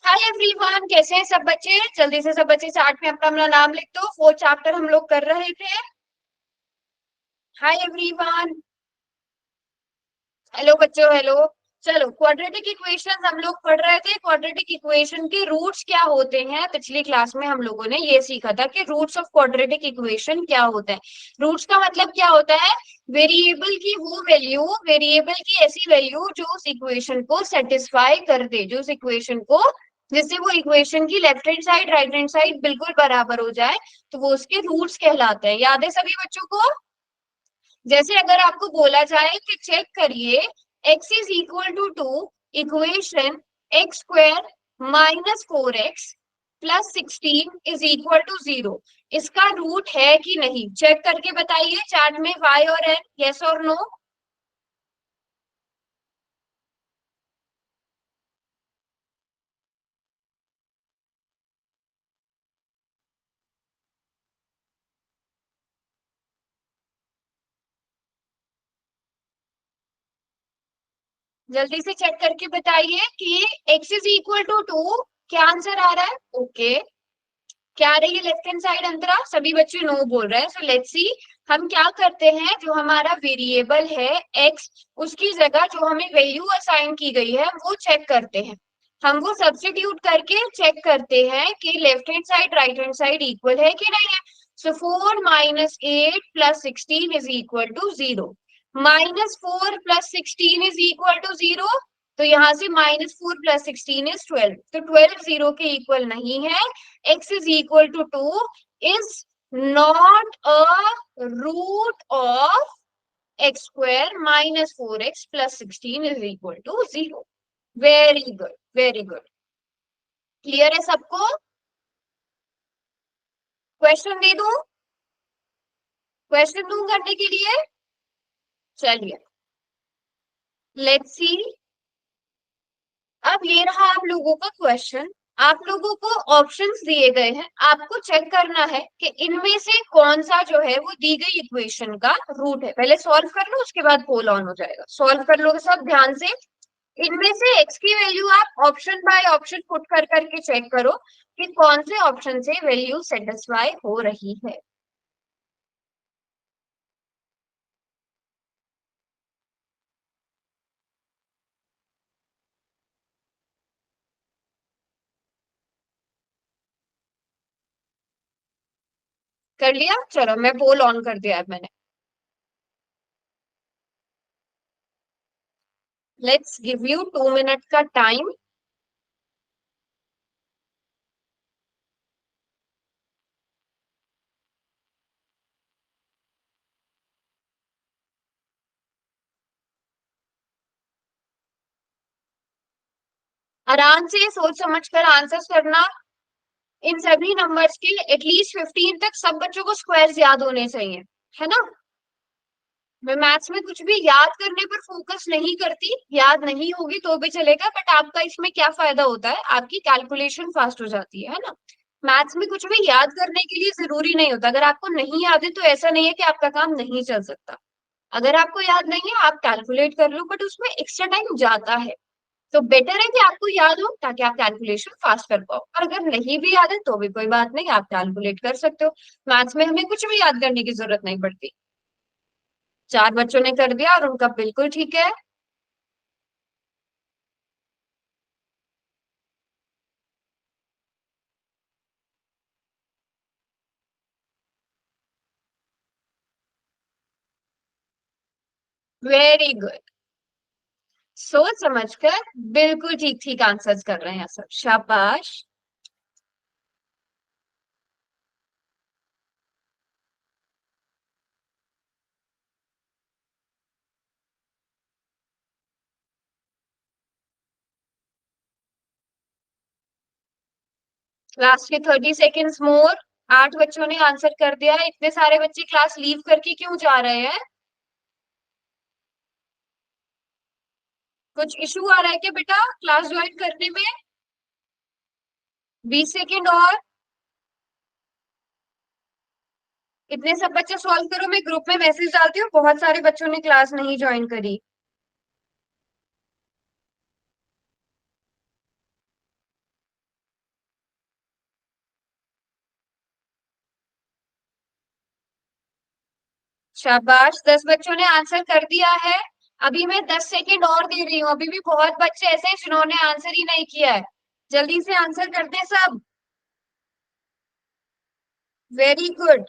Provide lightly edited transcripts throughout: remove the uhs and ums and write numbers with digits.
Hi everyone, कैसे हैं सब बच्चे। जल्दी से सब बच्चे चार्ट में अपना अपना नाम लिख दो। 4 चैप्टर हम लोग कर रहे थे। Hi everyone. हेलो बच्चों, हेलो। चलो, क्वाड्रेटिक इक्वेशंस हम लोग पढ़ रहे थे। क्वाड्रेटिक इक्वेशन के रूट्स क्या होते हैं, पिछली क्लास में हम लोगों ने ये सीखा था कि रूट्स ऑफ क्वाड्रेटिक इक्वेशन क्या होता है। रूट्स का मतलब क्या होता है? वेरिएबल की वो वैल्यू, वेरिएबल की ऐसी वैल्यू जो उस इक्वेशन को सेटिस्फाई कर दे, जो उस इक्वेशन को, जिससे वो इक्वेशन की left hand side right hand side बिल्कुल बराबर हो जाए, तो वो उसके रूट्स कहलाते हैं। याद है सभी बच्चों को? जैसे अगर आपको बोला जाए कि चेक करिए x is equal to equation x square minus 4x plus 16 is equal to 0, इसका रूट है कि नहीं, चेक करके बताइए चार्ट में y और n, यस और नो। जल्दी से चेक करके बताइए कि x इज इक्वल टू क्या आंसर आ रहा है। ओके, क्या आ रही है लेफ्ट हैंड साइड अंतरा? सभी बच्चे नो बोल रहे हैं। सो लेट्स सी, हम क्या करते हैं, जो हमारा वेरिएबल है x, उसकी जगह जो हमें वैल्यू असाइन की गई है वो चेक करते हैं। हम वो सब्स्टिट्यूट करके चेक करते हैं कि left hand side right hand side equal है कि नहीं है। So 4 - 8 + 16 is equal to 0। -4 + 16 is equal to 0। तो यहां से -4 + 16 इज 12, तो 12 0 के इक्वल नहीं है। x is equal to 2 is not a root of x square minus 4x plus 16 is equal to 0. Very good, very good. Clear है सबको? Question दे दूं? क्वेश्चन दूं करने के लिए? चलिए, लेट्स सी। अब ये रहा आप लोगों का क्वेश्चन। आप लोगों को ऑप्शंस दिए गए हैं, आपको चेक करना है कि इनमें से कौन सा जो है वो दी गई इक्वेशन का रूट है। पहले सॉल्व कर लो, उसके बाद पोल ऑन हो जाएगा। सॉल्व कर लोगे सब ध्यान से। इनमें से x की वैल्यू आप ऑप्शन बाय ऑप्शन पुट कर करके चेक करो कि कौन से ऑप्शन से वैल्यू सेटिस्फाई हो रही है। कर लिया? चलो, मैं पोल ऑन कर दिया है मैंने। लेट्स गिव यू 2 मिनट का टाइम। आराम से सोच समझ कर आंसर्स करना। इन सभी नंबर्स के एटलीस्ट 15 तक सब बच्चों को स्क्वायर्स याद होने चाहिए, है ना। मैं मैथ्स में कुछ भी याद करने पर फोकस नहीं करती, याद नहीं होगी तो भी चलेगा, बट आपका इसमें क्या फायदा होता है, आपकी कैलकुलेशन फास्ट हो जाती है ना। मैथ्स में कुछ भी याद करने के लिए जरूरी नहीं होता। अगर आपको नहीं याद है तो ऐसा नहीं है कि आपका काम नहीं चल सकता। अगर आपको याद नहीं है आप कैलकुलेट कर लो, बट उसमें एक्स्ट्रा टाइम जाता है। तो बेटर है कि आपको याद हो ताकि आप कैलकुलेशन फास्ट कर पाओ। और अगर नहीं भी याद है तो भी कोई बात नहीं, आप कैलकुलेट कर सकते हो। मैथ्स में हमें कुछ भी याद करने की जरूरत नहीं पड़ती। 4 बच्चों ने कर दिया और उनका बिल्कुल ठीक है। Very good. सोच समझकर बिल्कुल ठीक ठीक आंसर्स कर रहे हैं सब, शाबाश। लास्ट के 30 सेकेंड्स मोर। 8 बच्चों ने आंसर कर दिया। इतने सारे बच्चे क्लास लीव करके क्यों जा रहे हैं? कुछ इशू आ रहा है क्या बेटा क्लास ज्वाइन करने में? 20 सेकेंड और। इतने सब बच्चे सॉल्व करो, मैं ग्रुप में मैसेज डालती हूँ, बहुत सारे बच्चों ने क्लास नहीं ज्वाइन करी। शाबाश, 10 बच्चों ने आंसर कर दिया है। अभी मैं 10 सेकेंड और दे रही हूँ, अभी भी बहुत बच्चे ऐसे हैं जिन्होंने आंसर ही नहीं किया है। जल्दी से आंसर कर दे सब। Very good.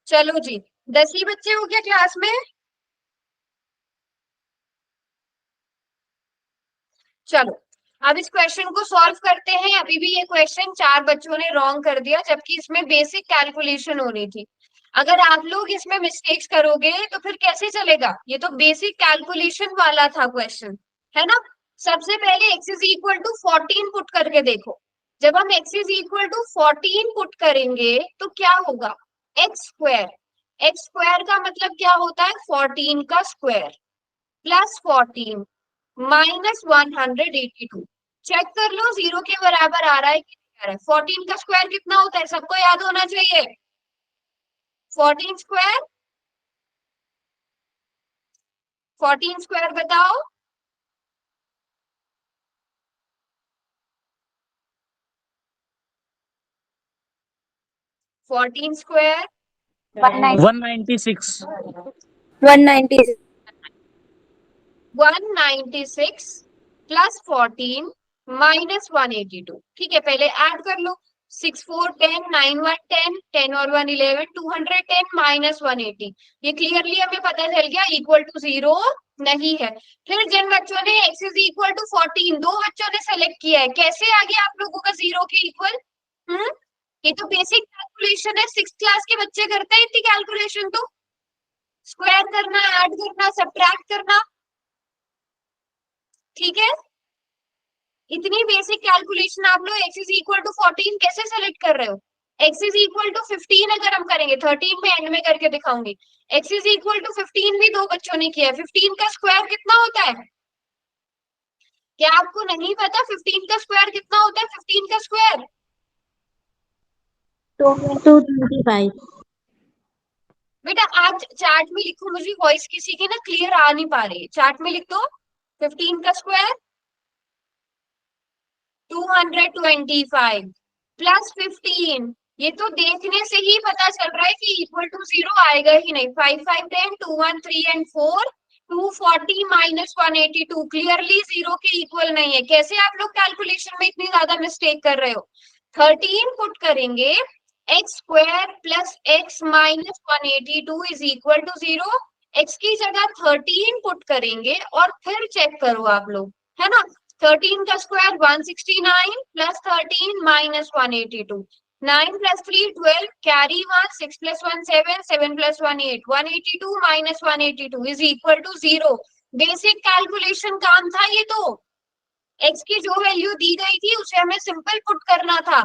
चलो जी, 10 ही बच्चे हो गया क्लास में। चलो, अब इस क्वेश्चन को सॉल्व करते हैं। अभी भी ये क्वेश्चन 4 बच्चों ने रॉन्ग कर दिया, जबकि इसमें बेसिक कैलकुलेशन होनी थी। अगर आप लोग इसमें मिस्टेक्स करोगे तो फिर कैसे चलेगा? ये तो बेसिक कैलकुलेशन वाला था क्वेश्चन, है ना। सबसे पहले x is equal to 14 put करके देखो। जब हम x is equal to 14 put करेंगे तो क्या होगा? X square. एक्स स्क्वायर का मतलब क्या होता है? 14 का स्क्वायर प्लस 14 माइनस 182। चेक कर लो जीरो के बराबर आ रहा है कि नहीं आ रहा है। 14 का स्क्वायर कितना होता है? सबको याद होना चाहिए। 14 स्क्वायर, 14 स्क्वायर बताओ। 14 स्क्वायर 196। 196 196 plus 14 minus 182। ठीक है, पहले ऐड कर लो। 6 4 10 9 1 10 10 और 1 11 210 माइनस 180। ये क्लियरली हमें पता चल गया इक्वल टू जीरो नहीं है। फिर जिन बच्चों ने x इज इक्वल टू 14, दो बच्चों ने सेलेक्ट किया है, कैसे आ गया आप लोगों का जीरो के इक्वल? हम्म, ये तो बेसिक कैलकुलेशन है, 6th क्लास के बच्चे करते हैं इतनी कैलकुलेशन तो। स्क्वायर करना, ऐड करना, सब्ट्रैक्ट करना, ठीक है। इतनी बेसिक कैलकुलेशन आप लोग x इज इक्वल टू 14 कैसे सेलेक्ट कर रहे हो? x इज इक्वल टू 15 अगर हम करेंगे, 13 में एंड में करके दिखाऊंगी। x इज इक्वल टू 15 भी दो बच्चों ने किया है। 15 का स्क्वायर कितना होता है? क्या आपको नहीं पता 15 का स्क्वायर कितना होता है? 15 का स्क्वायर 225 बेटा आप चार्ट में लिखो, मुझे वॉइस किसी की ना क्लियर आ नहीं पा रही है। चार्ट में लिख दो 15 का स्क्वायर 225 प्लस 15। ये तो देखने से ही पता चल रहा है कि इक्वल टू जीरो आएगा ही नहीं। 5 5 10 2 1 3 एंड 4 240 माइनस 182 क्लियरली जीरो के इक्वल नहीं है। कैसे आप लोग कैलकुलेशन में इतनी ज्यादा मिस्टेक कर रहे हो? 13 पुट करेंगे, x square plus x minus 182 is equal to zero. X की जगह 13 पुट करेंगे और फिर चेक करो आप लोग, है ना। 13 का square 169 plus 13 minus 182। 9 plus 3 12 carry 1 6 plus 1 7 7 plus 1 8 182 minus 182 is equal to zero. Basic calculation काम था ये तो। एक्स की जो वैल्यू दी गई थी उसे हमें सिंपल पुट करना था।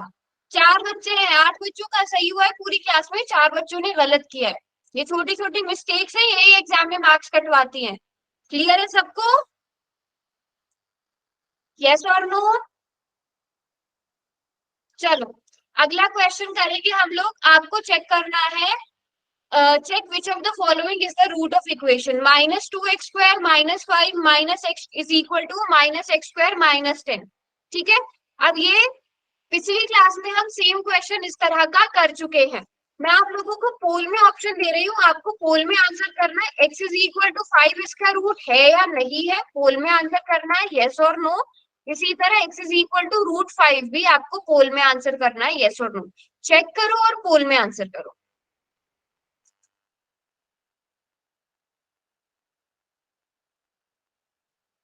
4 बच्चे हैं, 8 बच्चों का सही हुआ है पूरी क्लास में, 4 बच्चों ने गलत किया है। ये छोटी छोटी मिस्टेक्स है, यही एग्जाम में मार्क्स कटवाती हैं। क्लियर है सबको? यस और नो? चलो, अगला क्वेश्चन करेंगे हम लोग। आपको चेक करना है, check which of the following is the root of equation minus 2x square minus 5 minus x is equal to minus x square minus 10। ठीक है, अब ये पिछली क्लास में हम सेम क्वेश्चन इस तरह का कर चुके हैं। मैं आप लोगों को पोल में ऑप्शन दे रही हूँ, आपको पोल में आंसर करना है। x इज इक्वल टू 5 इसका रूट है या नहीं है, पोल में आंसर करना है, यस और नो। इसी तरह x is equal to root 5 भी आपको पोल में आंसर करना है, यस और नो। चेक करो और पोल में आंसर करो।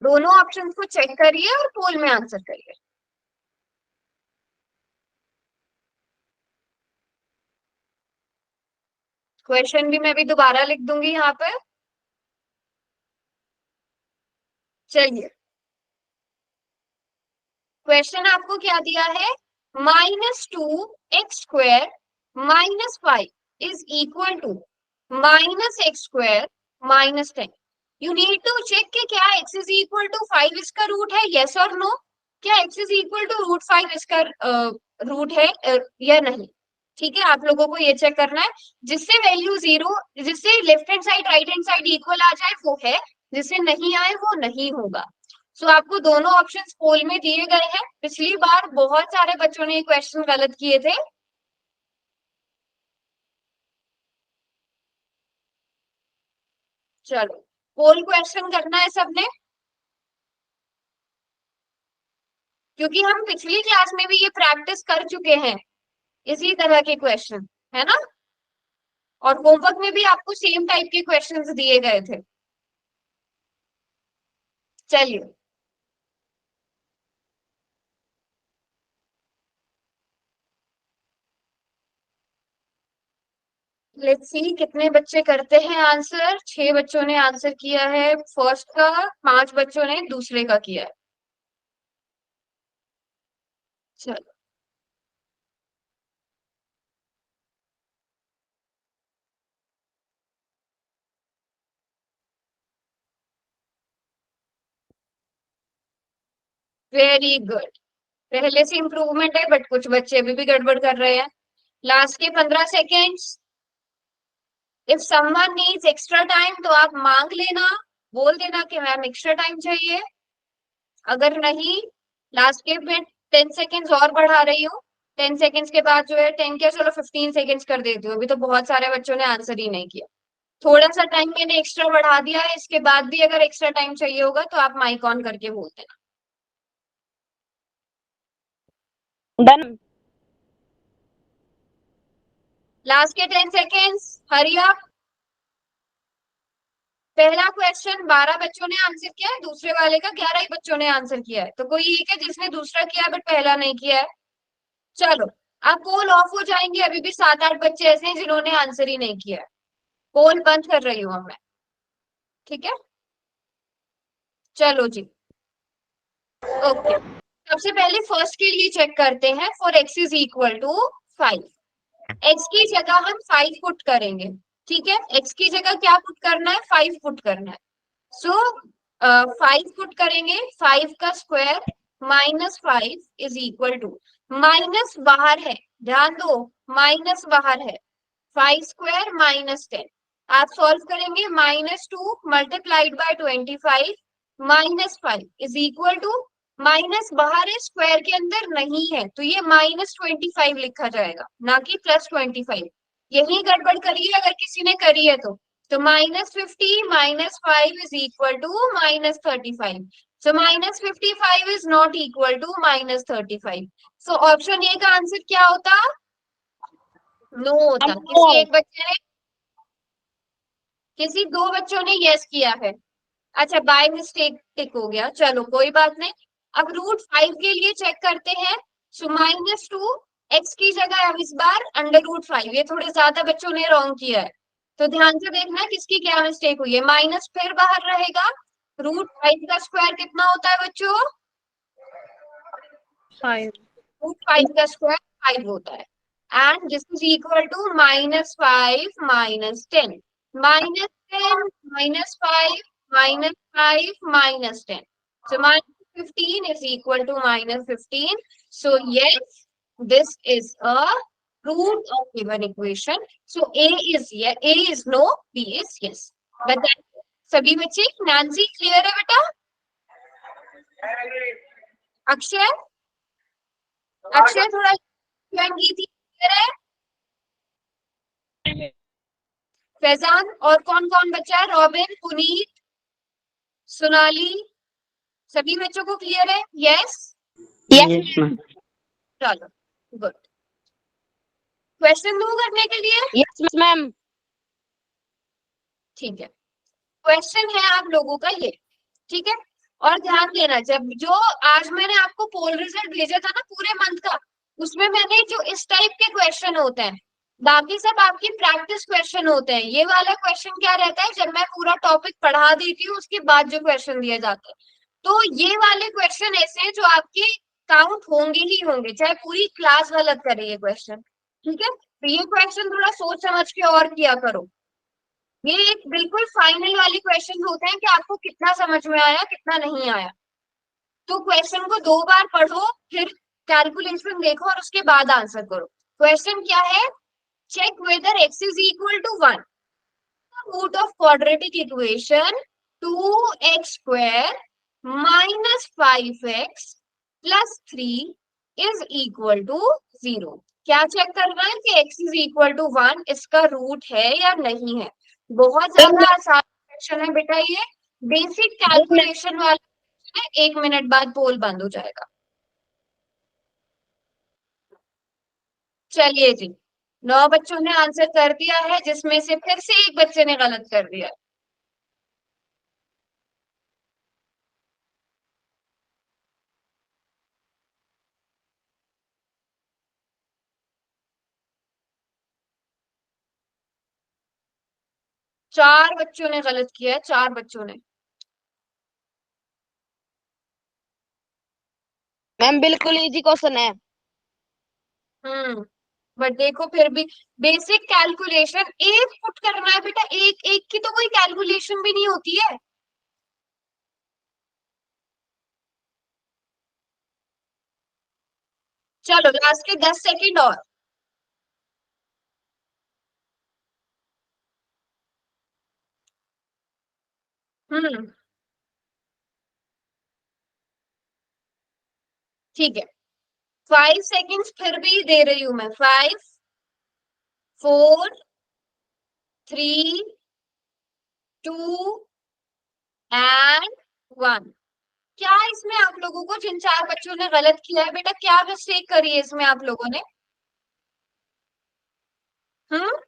दोनों ऑप्शंस को चेक करिए और पोल में आंसर करिए। क्वेश्चन भी मैं भी दोबारा लिख दूंगी यहाँ पे। चलिए, क्वेश्चन आपको क्या दिया है? -2x² -5 is equal to -x² -10। You need to check कि क्या x इज इक्वल टू 5 इसका रूट है, यस और नो। क्या x is equal to root 5 इसका रूट है या नहीं? ठीक है, आप लोगों को ये चेक करना है। जिससे वैल्यू जीरो, जिससे left hand side right hand side equal आ जाए वो है, जिससे नहीं आए वो नहीं होगा। सो आपको दोनों ऑप्शंस पोल में दिए गए हैं। पिछली बार बहुत सारे बच्चों ने क्वेश्चन गलत किए थे, चलो पोल क्वेश्चन करना है सबने, क्योंकि हम पिछली क्लास में भी ये प्रैक्टिस कर चुके हैं इसी तरह के क्वेश्चन, है ना। और होमवर्क में भी आपको सेम टाइप के क्वेश्चंस दिए गए थे। चलिए लेट्स सी कितने बच्चे करते हैं आंसर। 6 बच्चों ने आंसर किया है फर्स्ट का, 5 बच्चों ने दूसरे का किया है। चलो वेरी गुड, पहले से इम्प्रूवमेंट है, बट कुछ बच्चे अभी भी गड़बड़ कर रहे हैं। लास्ट के 15 seconds. If someone needs extra time तो आप मांग लेना, बोल देना कि मैम एक्स्ट्रा टाइम चाहिए। अगर नहीं, लास्ट के मैं 10 सेकेंड्स और बढ़ा रही हूँ। 10 सेकेंड्स के बाद जो है 10 क्या, चलो 15 सेकेंड्स कर देती हूँ। अभी तो बहुत सारे बच्चों ने आंसर ही नहीं किया। थोड़ा सा टाइम मैंने एक्स्ट्रा बढ़ा दिया है, इसके बाद भी अगर एक्स्ट्रा टाइम चाहिए होगा तो आप माइक ऑन करके बोल देना। डन। लास्ट के 10 सेकेंड्स, हरी अप। पहला क्वेश्चन 12 बच्चों ने आंसर किया है, दूसरे वाले का 11 ही बच्चों ने आंसर किया है। तो कोई एक है जिसने दूसरा किया है बट पहला नहीं किया है। चलो अब पोल ऑफ हो जाएंगे, अभी भी 7-8 बच्चे ऐसे हैं जिन्होंने आंसर ही नहीं किया है। पोल बंद कर रही हूँ अब मैं, ठीक है। चलो जी, ओके। सबसे पहले फर्स्ट के लिए चेक करते हैं। For x is equal to 5, x की जगह हम 5 पुट करेंगे, ठीक है। एक्स की जगह क्या पुट करना है, 5 पुट करना है। सो 5 पुट करेंगे, 5 का square -5 is equal to, minus बाहर है, ध्यान दो, माइनस बाहर है, 5 स्क्वायर -10। आप सॉल्व करेंगे, -2 multiplied by 25 -5 is equal to, minus बाहर है स्क्वायर के अंदर नहीं है, तो ये -25 लिखा जाएगा, ना कि +25। यही गड़बड़ करिए अगर किसी ने करी है तो -50 -5 is equal to -35। So -55 is not equal to -35। So option A का आंसर क्या होता, नो होता। किसी 2 बच्चों ने यस किया है। अच्छा बाय मिस्टेक टिक हो गया, चलो कोई बात नहीं। अब √5 के लिए चेक करते हैं। सो -2, एक्स की जगह अब इस बार √5। ये थोड़े ज्यादा बच्चों ने रॉन्ग किया है, तो ध्यान से देखना किसकी क्या मिस्टेक हुई है। माइनस फिर बाहर रहेगा, √5 का स्क्वायर कितना होता है बच्चों, 5 √5 का स्क्वायर 5 होता है। And this is equal to -5 -10, -10 -5 -5 -10। So -15 is equal to -15. So yes, this is a root of given equation. So A is no, B is yes. बताइए सभी बच्चे, नैन्सी क्लियर है बेटा? अक्षय, अक्षय थोड़ा ज्वाइन की थी, क्लियर है? फैजान, और कौन कौन बचा है, रॉबिन, पुनीत, सोनाली, सभी बच्चों को क्लियर है? Yes yes ma'am. चलो गुड। क्वेश्चन दो करने के लिए, यस मैम। ठीक है। क्वेश्चन है आप लोगों का ये, ठीक है। और ध्यान देना, जब जो आज मैंने आपको पोल रिजल्ट भेजा था ना पूरे मंथ का, उसमें मैंने जो इस टाइप के क्वेश्चन होते हैं, बाकी सब आपकी प्रैक्टिस क्वेश्चन होते हैं। ये वाला क्वेश्चन क्या रहता है, जब मैं पूरा टॉपिक पढ़ा देती हूँ उसके बाद जो क्वेश्चन दिए जाते हैं, तो ये वाले क्वेश्चन ऐसे हैं जो आपके काउंट होंगे ही होंगे, चाहे पूरी क्लास गलत करे ये क्वेश्चन, ठीक है। तो ये क्वेश्चन थोड़ा सोच समझ के और किया करो। ये एक बिल्कुल फाइनल वाले क्वेश्चन होते हैं कि आपको कितना समझ में आया कितना नहीं आया। तो क्वेश्चन को 2 बार पढ़ो, फिर कैलकुलेशन देखो और उसके बाद आंसर करो। क्वेश्चन क्या है, check whether x is equal to 1. The root of quadratic equation 2x square minus 5x plus 3 is equal to 0. क्या चेक करना है कि x is equal to 1 इसका रूट है या नहीं है। बहुत ज्यादा आसान क्वेश्चन है बेटा ये, बेसिक यस मैम। कैलकुलेशन वाला है, 1 मिनट बाद पोल बंद हो जाएगा। चलिए जी, 9 बच्चों ने आंसर कर दिया है, जिसमें से फिर से एक बच्चे ने गलत कर दिया। 4 बच्चों ने गलत किया है, 4 बच्चों ने। मैम बिल्कुल इजी क्वेश्चन है। हम्म। बट देखो फिर भी बेसिक कैलकुलेशन एक पुट करना है बेटा, एक एक की तो कोई कैलकुलेशन भी नहीं होती है। चलो लास्ट के 10 सेकंड और। हम्म। ठीक है, 5 सेकेंड्स फिर भी दे रही हूं मैं। 5, 4, 3, 2 एंड 1। क्या इसमें आप लोगों को, जिन 4 बच्चों ने गलत किया है बेटा, क्या मिस्टेक करी है इसमें आप लोगों ने? हम्म।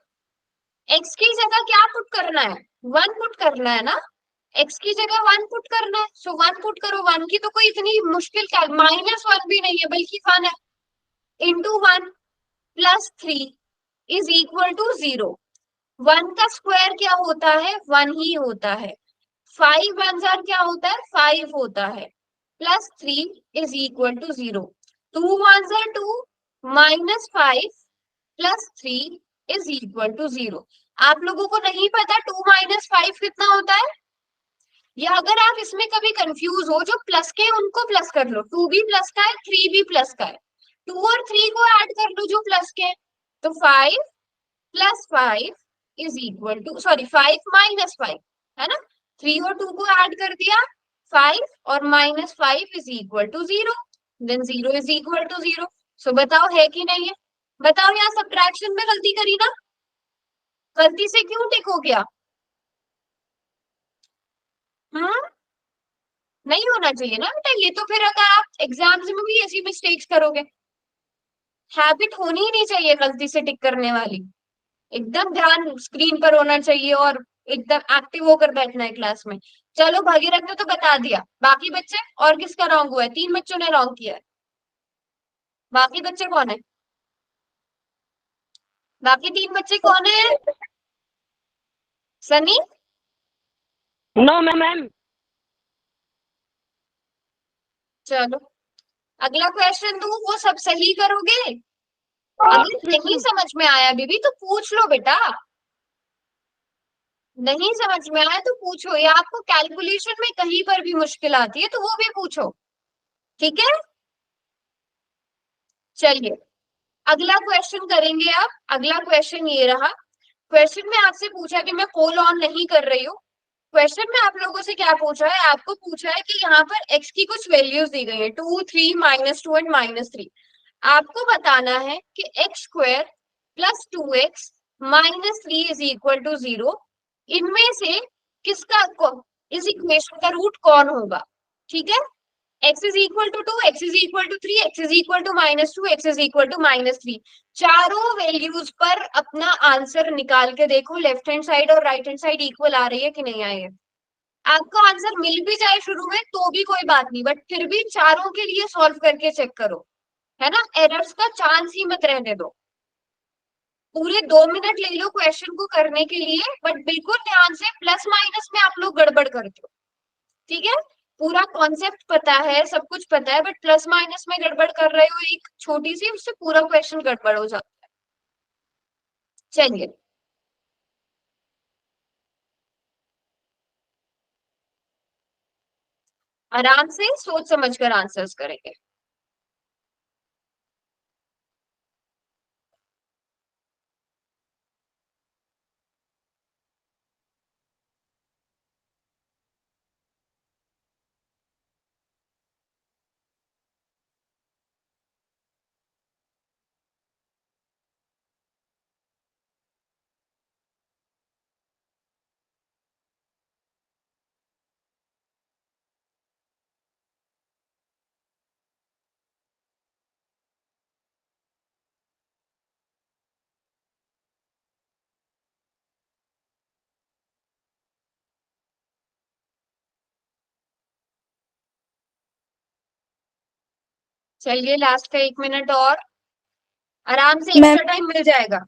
एक्स की जगह क्या पुट करना है? 1 पुट करना है ना। एक्स की जगह 1 पुट करना है, सो 1 पुट करो। 1 की तो कोई इतनी मुश्किल क्या, -1 भी नहीं है बल्कि 1 है। Into 1 plus 3 is equal to 0। 1 का स्क्वायर क्या होता है? 1 ही होता है। 5 × 1 क्या होता है? 5 होता है। +3 is equal to 0। 2 × 1 2, -5 +3 is equal to 0। आप लोगों को नहीं पता 2 - 5 कितना होता है? या अगर आप इसमें कभी कंफ्यूज हो, जो प्लस के उनको प्लस कर लो। 2 भी प्लस का है, 3 भी प्लस का है। 2 और 3 को ऐड कर लो जो प्लस के हैं। तो 5 + 5 इज इक्वल टू, सॉरी 5 - 5 है ना। 3 और 2 को ऐड कर दिया, 5 और -5 is equal to 0। Then 0 is equal to 0। So बताओ है कि नहीं है? बताओ, यहाँ सब्ट्रैक्शन में गलती करी ना? गलती से क्यों टिक हो गया? हम्म। नहीं होना चाहिए ना बेटा ये तो। फिर अगर आप एग्जाम्स में भी ऐसी मिस्टेक्स करोगे, हैबिट होनी ही नहीं चाहिए गलती से टिक करने वाली। एकदम ध्यान स्क्रीन पर होना चाहिए और एकदम एक्टिव होकर बैठना है क्लास में। चलो भागीरथ ने तो बता दिया, बाकी बच्चे और किसका रॉन्ग हुआ है? 3 बच्चों ने रॉन्ग किया है। बाकी बच्चे कौन है? बाकी 3 बच्चे कौन है? सनी। No ma'am ma'am. चलो अगला क्वेश्चन दूं, वो सब सही करोगे? अगर नहीं समझ में आया बीबी तो पूछ लो बेटा। नहीं समझ में आया तो पूछो, या आपको कैलकुलेशन में कहीं पर भी मुश्किल आती है तो वो भी पूछो। ठीक है। चलिए अगला क्वेश्चन करेंगे आप। अगला क्वेश्चन ये रहा। क्वेश्चन में आपसे पूछा कि मैं पोल ऑन नहीं कर रही हूँ। क्वेश्चन में आप लोगों से क्या पूछा है? आपको पूछा है कि यहाँ पर x की कुछ वैल्यूज दी गई है, 2, 3, -2 एंड -3। आपको बताना है कि x² + 2x -3 is equal to 0। इनमें से किसका, इस इक्वेशन का रूट कौन होगा? ठीक है। x is equal to 2, x is equal to 3, x is equal to -2, x is equal to -3। चारों वैल्यूज पर अपना आंसर निकाल के देखो, लेफ्ट हैंड साइड और राइट हैंड साइड इक्वल आ रही है कि नहीं आई है। आपको आंसर मिल भी जाए शुरू में तो भी कोई बात नहीं, बट फिर भी चारों के लिए सॉल्व करके चेक करो, है ना। एरर्स का चांस ही मत रहने दो। पूरे 2 मिनट ले लो क्वेश्चन को करने के लिए, बट बिल्कुल ध्यान से, प्लस माइनस में आप लोग गड़बड़ करते हो। ठीक है। पूरा कॉन्सेप्ट पता है, सब कुछ पता है, बट प्लस माइनस में गड़बड़ कर रहे हो एक छोटी सी, उससे पूरा क्वेश्चन गड़बड़ हो जाता है। चलिए आराम से सोच समझ कर आंसर्स करेंगे। चलिए लास्ट का 1 मिनट और, आराम से मैम एक्स्ट्रा टाइम मिल जाएगा।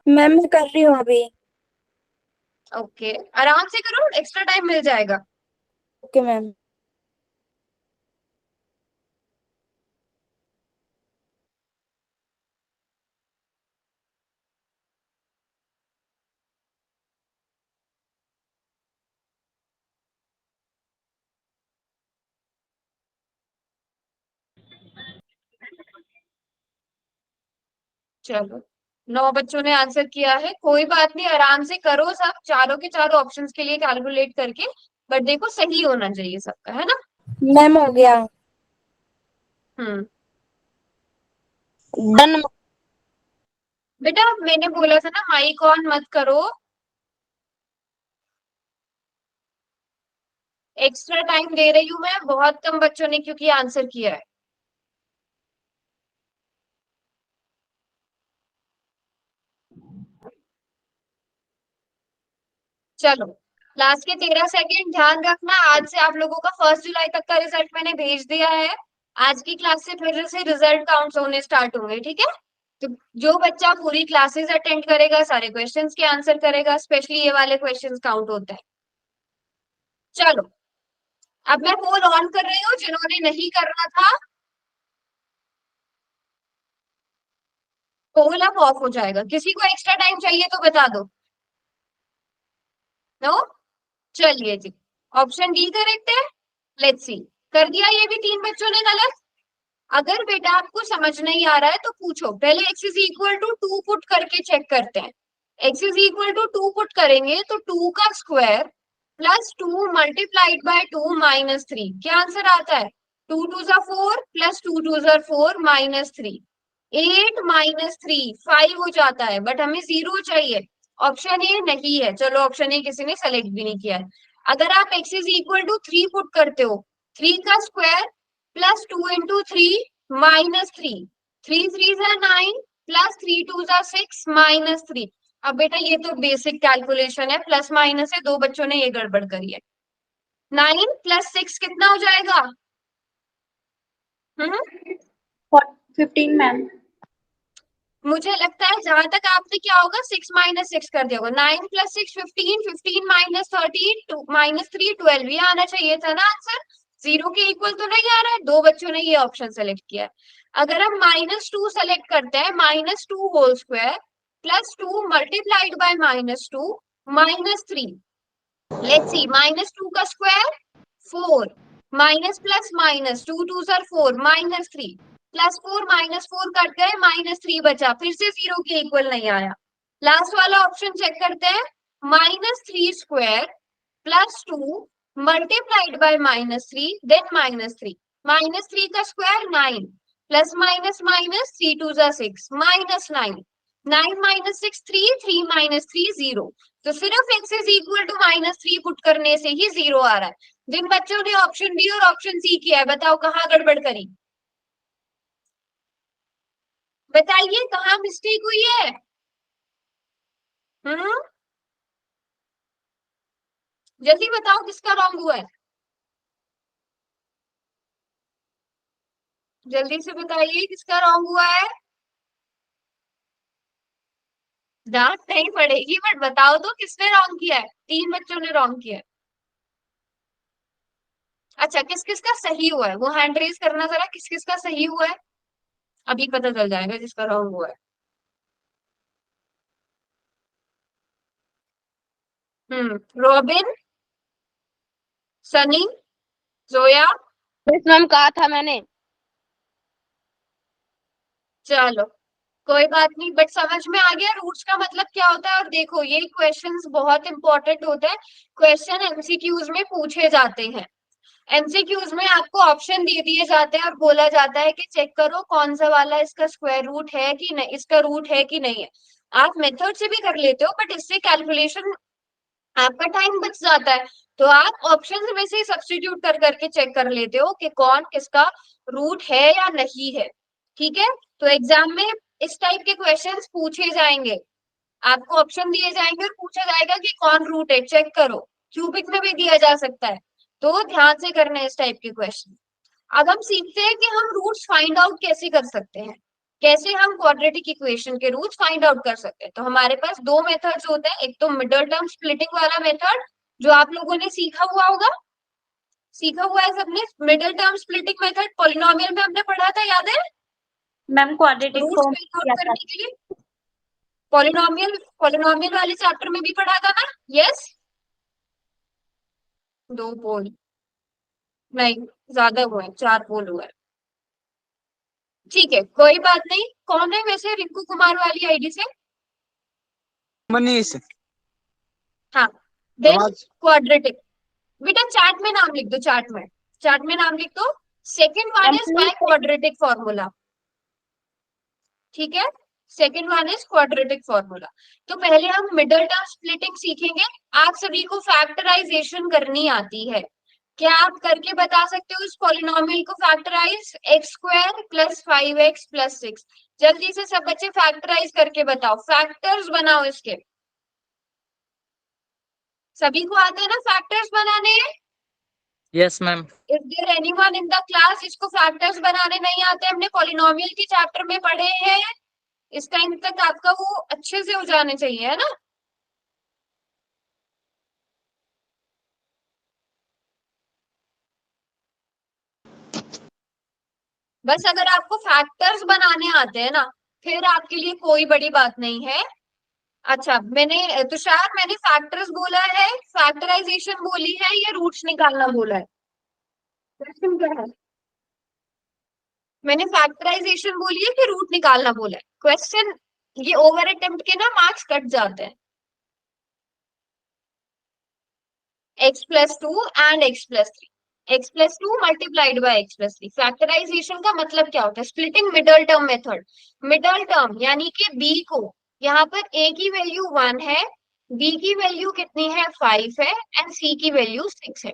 मैम मैं कर रही हूँ अभी। ओके, आराम से करो, एक्स्ट्रा टाइम मिल जाएगा। Okay ma'am. चलो, 9 बच्चों ने आंसर किया है, कोई बात नहीं, आराम से करो, सब चारों के चारों ऑप्शंस के लिए कैलकुलेट करके, बट देखो सही होना चाहिए सबका, है ना। मैम हो गया। हम्म। डन। बेटा मैंने बोला था ना माइक ऑन मत करो, एक्स्ट्रा टाइम दे रही हूँ मैं, बहुत कम बच्चों ने क्योंकि आंसर किया है। चलो, लास्ट के 13 सेकेंड, ध्यान रखना आज से आप लोगों का 1 जुलाई तक का रिजल्ट मैंने भेज दिया है। आज की क्लास से फिर से रिजल्ट काउंट होने स्टार्ट होंगे, ठीक है। तो जो बच्चा पूरी क्लासेस अटेंड करेगा, सारे क्वेश्चंस के आंसर करेगा, स्पेशली ये वाले क्वेश्चंस काउंट होते हैं। चलो, अब मैं पोल ऑन कर रही हूँ, जिन्होंने नहीं करना था पोल अब ऑफ हो जाएगा। किसी को एक्स्ट्रा टाइम चाहिए तो बता दो। नो, चलिए जी, ऑप्शन डी करेक्ट है। लेट्स सी, कर दिया ये भी 3 बच्चों ने गलत। अगर बेटा आपको समझ नहीं आ रहा है तो पूछो, पहले x is equal to 2 put करके चेक करते हैं। x is equal to 2 put करेंगे तो 2 का square plus 2 multiplied by 2 minus 3, क्या आंसर आता है? 2 टू ज़ा 4 प्लस 2 टू ज़ा 4 माइनस 3, 8 माइनस 3 5 हो जाता है, बट हमें 0 चाहिए। ऑप्शन ए नहीं है, चलो ऑप्शन ए किसी ने सेलेक्ट भी नहीं किया है। अगर आप x is equal to 3 put करते हो, 3 का स्क्वायर प्लस 2 इंटू 3 माइनस 3, 3 3 ज़ा 9 प्लस 3 2 ज़ा 6 माइनस 3। अब बेटा ये तो बेसिक कैलकुलेशन है, प्लस माइनस है, 2 बच्चों ने ये गड़बड़ करी है। 9 प्लस 6 कितना हो जाएगा? 15 मैम। मुझे लगता है जहां तक आपने क्या होगा 6 माइनस 6 कर दिया होगा। 9 प्लस 6 15, 15 माइनस 13 2 माइनस 3 12, ये आना चाहिए था ना आंसर। 0 के इक्वल तो नहीं आ रहा है, 2 बच्चों ने ये ऑप्शन सेलेक्ट किया है। अगर हम -2 सेलेक्ट करते हैं, -2 whole square plus 2 multiplied by -2 minus 3, let's see, -2 का square 4 minus plus minus 2 two ज़ा 4 माइनस 3 प्लस 4 माइनस 4 कट गए, -3 बचा, फिर से 0 के इक्वल नहीं आया। लास्ट वाला ऑप्शन चेक करते हैं, -3 square plus 2 multiplied by -3 then -3, -3 का square 9 plus minus minus 3 two ज़ा 6 माइनस 9, 9 माइनस 6 3, 3 माइनस 3 0। तो सिर्फ x is equal to -3 put करने से ही 0 आ रहा है। जिन बच्चों ने ऑप्शन बी और ऑप्शन सी किया है, बताओ कहाँ गड़बड़ करी? बताइए कहाँ मिस्टेक हुई है? हम्म, जल्दी बताओ किसका रॉन्ग हुआ है, जल्दी से बताइए किसका रॉन्ग हुआ है। डांट नहीं पड़ेगी, बट बताओ तो किसने रॉन्ग किया है। 3 बच्चों ने रॉन्ग किया है। अच्छा, किस किस का सही हुआ है वो हैंड रेज करना जरा, किस किस का सही हुआ है, अभी पता चल जाएगा जिसका रॉन्ग हुआ है। Robin, Sunny, Zoya. Yes ma'am, कहा था मैंने। चलो, कोई बात नहीं, बट समझ में आ गया रूट्स का मतलब क्या होता है। और देखो ये क्वेश्चंस बहुत इंपॉर्टेंट होते हैं, क्वेश्चन एमसीक्यूज में पूछे जाते हैं। एमसीक्यूज में आपको ऑप्शन दे दिए जाते हैं और बोला जाता है कि चेक करो कौन सा वाला इसका स्क्वायर रूट है कि नहीं, इसका रूट है कि नहीं है। आप मेथड से भी कर लेते हो, बट इससे कैलकुलेशन आपका टाइम बच जाता है। तो आप ऑप्शन में से सब्स्टिट्यूट कर करके चेक कर लेते हो कि कौन किसका रूट है या नहीं है, ठीक है। तो एग्जाम में इस टाइप के क्वेश्चंस पूछे जाएंगे, आपको ऑप्शन दिए जाएंगे और पूछा जाएगा कि कौन रूट है, चेक करो। क्यूबिक में भी दिया जा सकता है, तो ध्यान से करना है इस टाइप के क्वेश्चन। अब हम सीखते हैं कि हम रूट्स फाइंड आउट कैसे कर सकते हैं, कैसे हम क्वाड्रेटिक इक्वेशन के रूट्स फाइंड आउट कर सकते हैं। तो हमारे पास दो मेथड्स होते हैं, एक तो मिडल टर्म स्प्लिटिंग वाला मेथड जो आप लोगों ने सीखा हुआ होगा, सीखा हुआ है सबने। Middle term splitting method polynomial में हमने पढ़ा था, याद है? Ma'am quadratic roots form find out किया था। करने के लिए पॉलिनोमियल पॉलिनोमियल वाले चैप्टर में भी पढ़ा था ना? यस, दो पोल नहीं, ज्यादा हुए, चार पोल हुए। ठीक है, कोई बात नहीं। कौन है वैसे रिंकू कुमार वाली आईडी से? मनीष। हाँ, देन आवाज। क्वाड्रेटिक। बेटा चार्ट में नाम लिख दो, चार्ट में नाम लिख दो। Second one ma'am is by please quadratic formula, ठीक है? Second one is quadratic formula. तो पहले हम मिडल टर्म स्प्लिटिंग सीखेंगे। आप सभी को फैक्टराइजेशन करनी आती है, क्या आप करके बता सकते हो इस पॉलिनोमियल को factorise? X square plus 5x plus 6। जल्दी से सब बच्चे फैक्टराइज करके बताओ, फैक्टर्स बनाओ इसके। सभी को आते हैं ना फैक्टर्स बनाने? Yes ma'am. Is there anyone in the class जिसको फैक्टर्स बनाने नहीं आते? हमने पॉलिनोमियल के चैप्टर में पढ़े हैं, इस टाइम तक आपका वो अच्छे से हो जाने चाहिए, है ना? बस अगर आपको फैक्टर्स बनाने आते हैं ना, फिर आपके लिए कोई बड़ी बात नहीं है। अच्छा, मैंने तुषार, मैंने फैक्टर्स बोला है, फैक्टराइजेशन बोली है, या रूट्स निकालना बोला है? क्वेश्चन क्या है? मैंने फैक्टराइजेशन बोली है कि रूट निकालना बोला है? क्वेश्चन, ये ओवर अटेम्प्ट के ना मार्क्स कट जाते हैं। x plus 2 and x plus 3, x plus 2 multiplied by x plus 3। Factorisation का मतलब क्या होता है? Splitting middle term method. Middle term यानी कि b को, यहाँ पर a की वैल्यू 1 है, b की वैल्यू कितनी है? 5 है, एंड c की वैल्यू 6 है।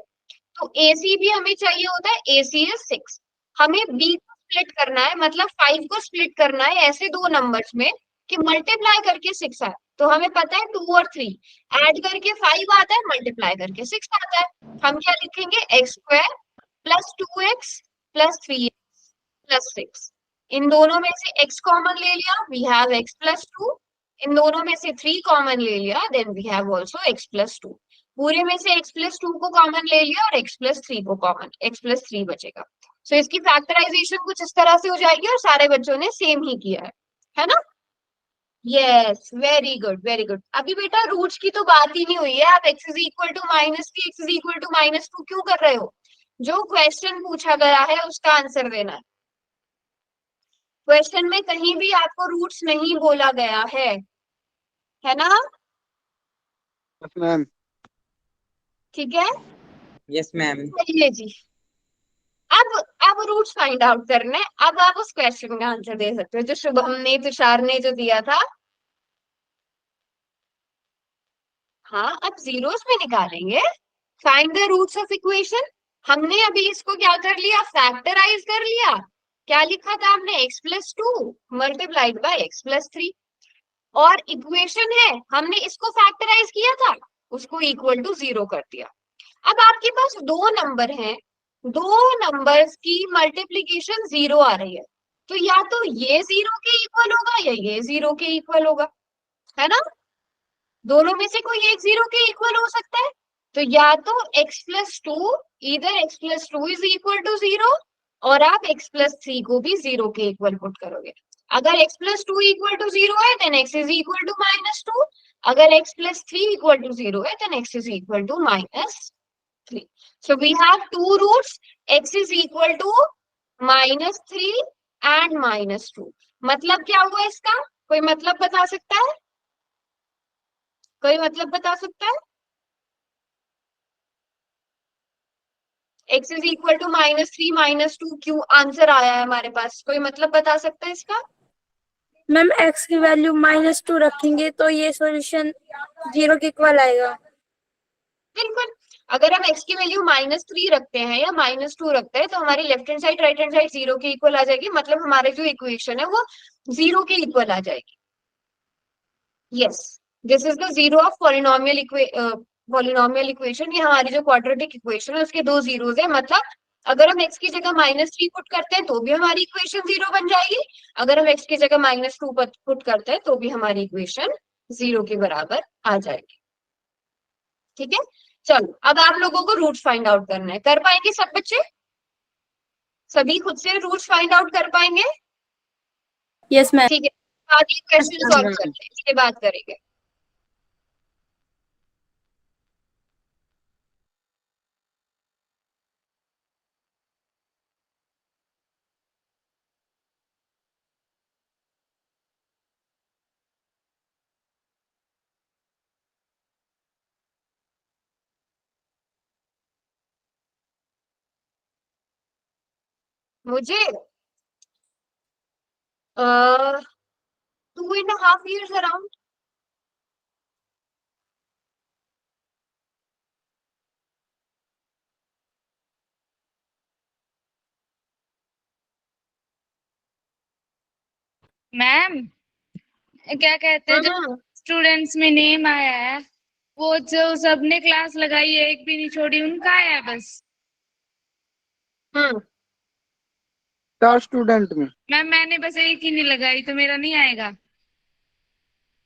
तो AC भी हमें चाहिए होता है, AC इज 6। हमें B को स्प्लिट करना है, मतलब 5 को स्प्लिट करना है ऐसे दो नंबर्स में कि मल्टीप्लाई करके 6 आए। तो हमें पता है 2 और 3 ऐड करके 5 आता है, मल्टीप्लाई करके 6 आता है। हम क्या लिखेंगे? X square plus 2x plus 3x plus 6। इन दोनों में से x कॉमन ले लिया, वी हैव x प्लस 2। इन दोनों में से 3 कॉमन ले लिया, then we have also x plus 2। पूरे में से x प्लस 2 को कॉमन ले लिया और x प्लस 3 को कॉमन, x प्लस 3 बचेगा। सो इसकी फैक्टराइजेशन कुछ इस तरह से हो जाएगी, और सारे बच्चों ने सेम ही किया है ना? Yes, very good very good. अभी बेटा रूट्स की तो बात ही नहीं हुई है, आप x is equal to -3, x is equal to -2 क्यों कर रहे हो? जो क्वेश्चन पूछा गया है उसका आंसर देना है। क्वेश्चन में कहीं भी आपको रूट्स नहीं बोला गया है ना? Yes ma'am. ठीक है, यस मैम। चलिए जी। अब रूट्स फाइंड आउट करने, अब आप उस क्वेश्चन का आंसर दे सकते हो जो शुभम ने, तुषार ने जो दिया था। हाँ, अब जीरोस में निकालेंगे। Find the roots of equation. हमने अभी इसको क्या कर लिया? फैक्टराइज कर लिया। क्या लिखा था आपने? x plus 2 multiplied by x plus 3। और इक्वेशन है, हमने इसको फैक्टराइज किया था, उसको इक्वल टू 0 कर दिया। अब आपके पास दो नंबर हैं, दो नंबर्स की मल्टीप्लीकेशन 0 आ रही है, तो या तो ये 0 के इक्वल होगा या ये 0 के इक्वल होगा, है ना? दोनों में से कोई एक 0 के इक्वल हो सकता है। तो या तो x प्लस 2, इधर x plus 2 is equal to 0, और आप x प्लस 3 को भी 0 के इक्वल पुट करोगे। अगर x प्लस 2 इक्वल टू 0 है, then x is equal to -2। अगर x प्लस 3 इक्वल टू 0 है, then x is equal to -3। So we have two roots, x is equal to -3 and -2। मतलब क्या हुआ इसका? कोई मतलब बता सकता है? कोई मतलब बता सकता है? x is equal to -3 -2 क्यों आंसर आया है हमारे पास? कोई मतलब बता सकता है इसका? मैम x की वैल्यू -2 रखेंगे तो ये सॉल्यूशन 0 के इक्वल आएगा। बिल्कुल। अगर हम x की वैल्यू -3 रखते हैं या -2 रखते हैं, तो हमारी left hand side right hand side 0 के इक्वल आ जाएगी, मतलब हमारे जो इक्वेशन है वो 0 के इक्वल आ जाएगी। Yes, this is the zero of polynomial equation. ये हमारी जो क्वाड्रेटिक इक्वेशन है उसके दो जीरोस है, मतलब अगर हम x की जगह -3 पुट करते हैं तो भी हमारी इक्वेशन 0 बन जाएगी। अगर हम x की जगह -2 पुट करते हैं तो भी हमारी इक्वेशन 0 के बराबर आ जाएगी। ठीक है, चलो अब आप लोगों को रूट फाइंड आउट करना है। कर पाएंगे सब बच्चे? सभी खुद से रूट फाइंड आउट कर पाएंगे? Yes ma'am. ठीक है, बाद ये क्वेश्चन सॉल्व करते हैं, इसके बाद करेंगे। मुझे 2.5 years अराउंड। मैम क्या कहते हैं, जो स्टूडेंट्स में नेम आया है वो जो सबने क्लास लगाई है एक भी नहीं छोड़ी, उनका आया है बस। 4 स्टूडेंट में। मैम मैंने बस एक ही नहीं लगाई तो मेरा नहीं आएगा।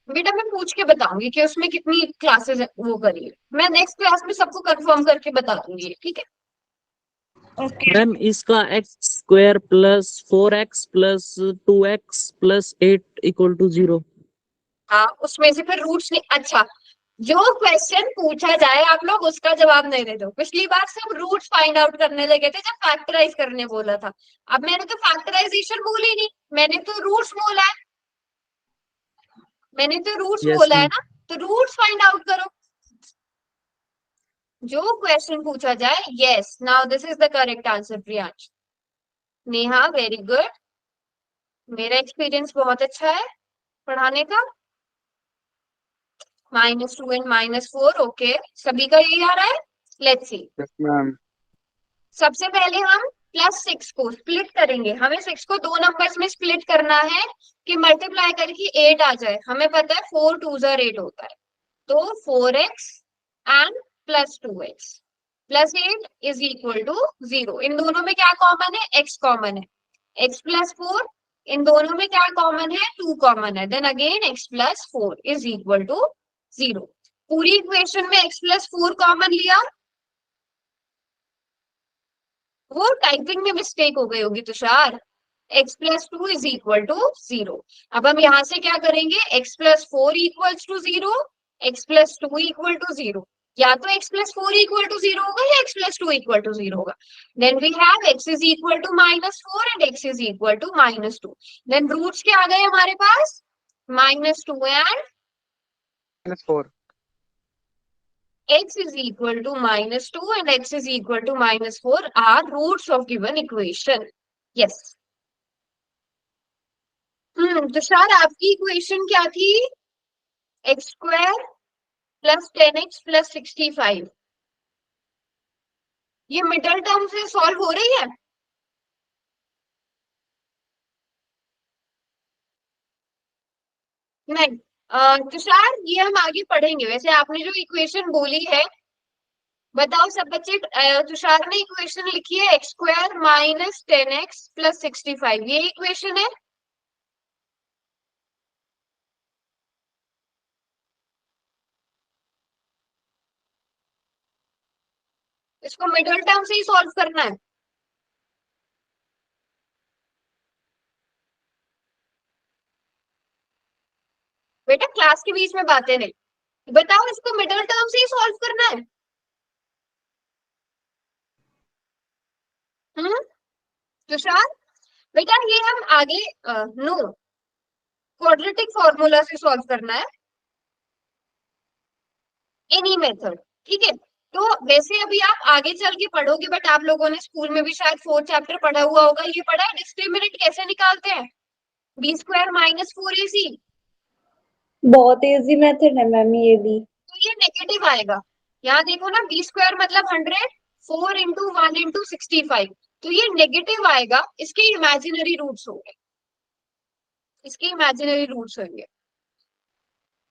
बेटा मैं पूछ के बताऊंगी कि उसमें कितनी क्लासेस वो करी है। मैं नेक्स्ट क्लास में सबको कंफर्म करके बता दूंगी, ठीक है? ओके मैम इसका x² plus 4x plus 2x plus 8 equal to 0। हाँ, उसमें से फिर रूट्स नहीं। अच्छा, जो क्वेश्चन पूछा जाए आप लोग उसका जवाब नहीं दे दो। पिछली बार सब रूट्स फाइंड आउट करने लगे थे जब फैक्टराइज करने बोला था। अब मैंने तो फैक्टराइजेशन बोली नहीं, मैंने तो रूट्स बोला है। मैंने तो रूट्स Yes, बोला है ma'am. ना, तो रूट्स फाइंड आउट करो जो क्वेश्चन पूछा जाए। Yes, now this is the correct answer Priyansh. Neha very good, मेरा एक्सपीरियंस बहुत अच्छा है पढ़ाने का। -2 एंड -4, ओके, सभी का यही आ रहा है। Let's see, yes ma'am. सबसे पहले हम +6 को स्प्लिट करेंगे। हमें 6 को 2 नंबर्स में स्प्लिट करना है कि मल्टीप्लाई करके 8 आ जाए। हमें पता है 4 2s are 8 होता है, तो 4x and +2x +8 is equal to 0। इन दोनों में क्या कॉमन है? x कॉमन है। x +4, इन दोनों में क्या कॉमन है? 2 कॉमन है। Then again x +4 is equal to 0। पूरी इक्वेशन में x +4 कॉमन लिया, वो टाइपिंग में मिस्टेक हो गई होगी Tushar. x +2 is equal to 0। अब हम यहां से क्या करेंगे? x +4 equals to 0, x +2 equal to 0। या तो x +4 इक्वल टू 0 होगा या x +2 इक्वल टू 0 होगा। Then we have x is equal to -4 and x is equal to -2। Then roots क्या आ गए हमारे पास? -2 and -4। x is equal to -2 and x is equal to -4 are roots of given equation. Yes. Tushar आपकी equation क्या थी? x² + 10x + 65। ये middle term से सॉल्व हो रही है? नहीं। तुषार ये हम आगे पढ़ेंगे। वैसे आपने जो इक्वेशन बोली है, बताओ सब बच्चे। तुषार ने इक्वेशन लिखी है x² - 10x + 65, ये इक्वेशन है। इसको मिडल टर्म से ही सॉल्व करना है। बेटा क्लास के बीच में बातें नहीं, बताओ इसको मिडल टर्म से ही सॉल्व करना है। तुषार बेटा ये हम आगे नो क्वाड्रेटिक फॉर्मूला से सॉल्व करना है, एनी मेथड। ठीक है, तो वैसे अभी आप आगे चल के पढ़ोगे, बट आप लोगों ने स्कूल में भी शायद 4th चैप्टर पढ़ा हुआ होगा। ये पढ़ा है डिस्क्रिमिनेंट कैसे निकालते हैं? b² - 4ac। बहुत इजी मेथड है मैम ये भी। तो ये नेगेटिव आएगा। यहाँ देखो ना, b² मतलब 100, 4 × 1 × 65, तो ये नेगेटिव आएगा। इसके इमेजिनरी रूट्स होंगे, इसके इमेजिनरी रूट्स होंगे।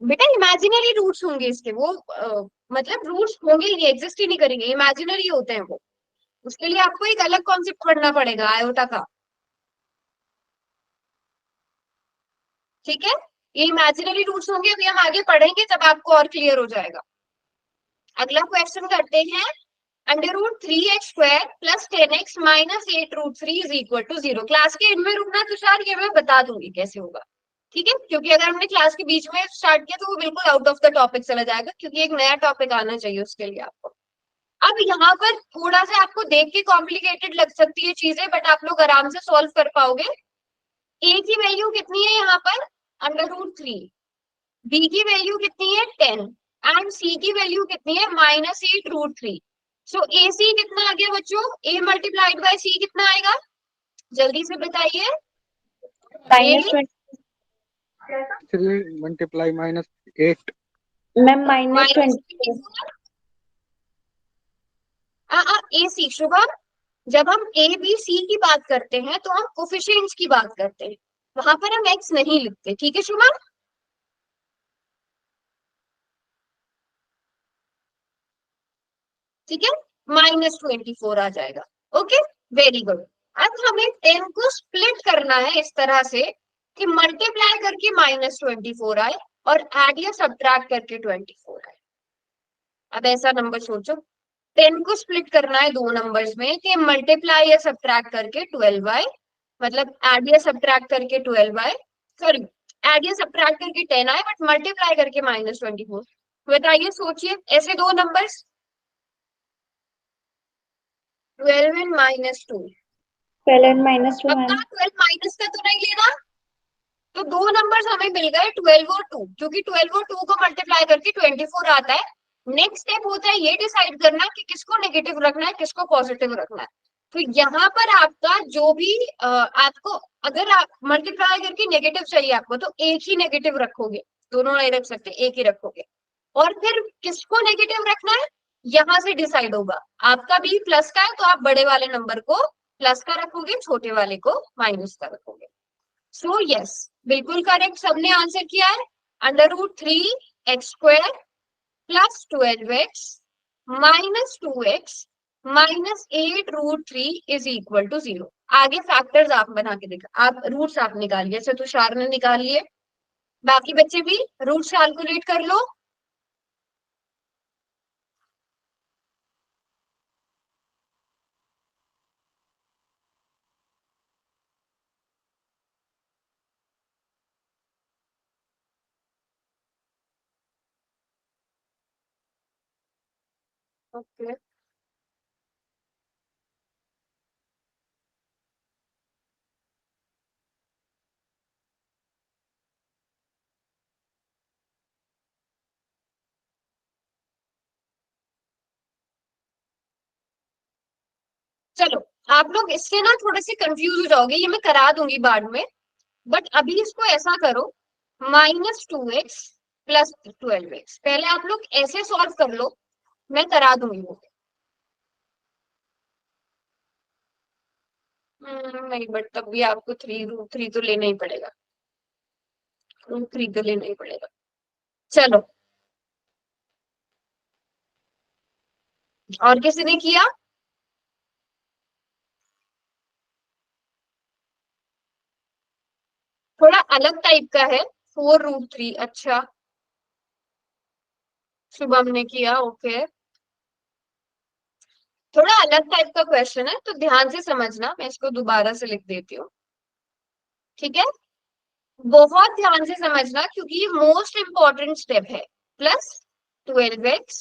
बेटा इमेजिनरी रूट्स होंगे इसके, वो मतलब रूट्स होंगे ही नहीं, एग्जिस्ट ही नहीं करेंगे, इमेजिनरी होते हैं वो। उसके लिए आपको एक अलग कॉन्सेप्ट पढ़ना पड़ेगा आयोटा का, ठीक है। ये इमेजिनरी रूट्स होंगे, अभी हम आगे पढ़ेंगे तब आपको और क्लियर हो जाएगा। अगला क्वेश्चन करते हैं, under root 3x² plus 10x minus 8√3 is equal to 0। Class के एंड में रुकना तुषार, ये मैं बता दूंगी कैसे होगा, ठीक है, क्योंकि अगर हमने क्लास के बीच में स्टार्ट किया तो वो बिल्कुल आउट ऑफ द टॉपिक चला जाएगा, क्योंकि एक नया टॉपिक आना चाहिए उसके लिए आपको। अब यहाँ पर थोड़ा सा आपको देख के कॉम्प्लिकेटेड लग सकती है चीजें, बट आप लोग आराम से सॉल्व कर पाओगे। ए की वैल्यू कितनी है यहाँ पर, अंडर रूट 3, बी की वैल्यू कितनी है 10 एंड सी की वैल्यू कितनी है -8√3। सो ए सी कितना आ गया बच्चों, ए मल्टीप्लाइड बाय सी कितना आएगा, जल्दी से बताइए। Three multiply -8 ma'am -20। ए सी शुभम, जब हम ए बी सी की बात करते हैं तो हम कोफिशिएंट्स की बात करते हैं, वहां पर हम एक्स नहीं लिखते, ठीक है शुभम। ठीक है, -24 आ जाएगा। Okay, very good. अब हमें 10 को स्प्लिट करना है इस तरह से कि मल्टीप्लाई करके -24 आए और ऐड या सब्ट्रैक्ट करके 24 आए। अब ऐसा नंबर सोचो, 10 को स्प्लिट करना है दो नंबर्स में कि मल्टीप्लाई या सब्ट्रैक्ट करके 12 आए, मतलब ऐड या सब्ट्रैक्ट करके 12 आए, सॉरी ऐड या सब्ट्रैक्ट करके 10 आए बट मल्टीप्लाई करके -24। बताइए, सोचिए, ऐसे दो नंबर्स 12 एंड -2। 12 and -2 अब मैम। 12 माइनस का तो नहीं लेना, तो दो नंबर्स हमें मिल गए 12 और 2, क्योंकि 12 और 2 को मल्टीप्लाई करके 24 आता है। नेक्स्ट स्टेप होता है ये डिसाइड करना कि किसको नेगेटिव रखना है किसको पॉजिटिव रखना है। तो यहाँ पर आपका जो भी आपको, अगर आप मल्टीप्लाई करके नेगेटिव चाहिए आपको तो एक ही नेगेटिव रखोगे, दोनों नहीं रख सकते, एक ही रखोगे। और फिर किसको नेगेटिव रखना है यहाँ से डिसाइड होगा। आपका भी प्लस का है तो आप बड़े वाले नंबर को प्लस का रखोगे, छोटे वाले को माइनस का रखोगे। सो यस, बिल्कुल करेक्ट, सबने आंसर किया है। Under root 3x² plus 12x minus 2x minus 8√3 is equal to 0। आगे फैक्टर्स आप बना के देखा, आप रूट्स आप निकालिए, जैसे तुषार ने निकाल लिए, बाकी बच्चे भी रूट्स कैलकुलेट कर लो। ओके, चलो, आप लोग इससे ना थोड़े से कंफ्यूज हो जाओगे, ये मैं करा दूंगी बाद में, बट अभी इसको ऐसा करो, -2x प्लस 12x, पहले आप लोग ऐसे सॉल्व कर लो, मैं करा दूंगी वो। नहीं, बट तब भी आपको √3 तो लेना ही पड़ेगा, √3 तो लेना ही पड़ेगा। चलो, और किसी ने किया, थोड़ा अलग टाइप का है, 4√3। अच्छा, शुभम ने किया, ओके, थोड़ा अलग टाइप का क्वेश्चन है तो ध्यान से समझना, मैं इसको दोबारा से लिख देती हूँ, ठीक है, बहुत ध्यान से समझना क्योंकि ये मोस्ट इंपॉर्टेंट स्टेप है। +12x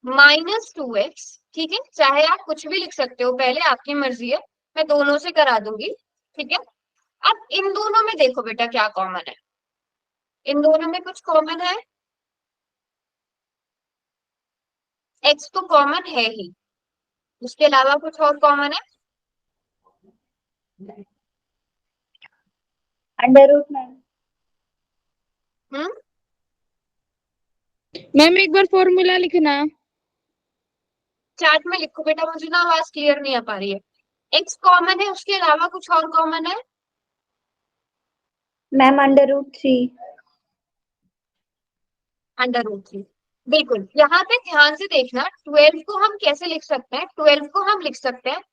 -2x, ठीक है, चाहे आप कुछ भी लिख सकते हो, पहले आपकी मर्जी है, मैं दोनों से करा दूंगी, ठीक है। अब इन दोनों में देखो बेटा क्या कॉमन है, इन दोनों में कुछ कॉमन है, x तो कॉमन है ही, उसके अलावा कुछ और कॉमन है, अंडर रूट मैम। हम्म, मैम एक बार फॉर्मूला लिखना। चैट में लिखो बेटा, मुझे ना आवाज क्लियर नहीं आ पा रही है। x कॉमन है, उसके अलावा कुछ और कॉमन है, ma'am under root 3। Under root 3। बिल्कुल, यहाँ पे ध्यान से देखना, 12 को हम कैसे लिख सकते हैं? 12 को हम लिख सकते हैं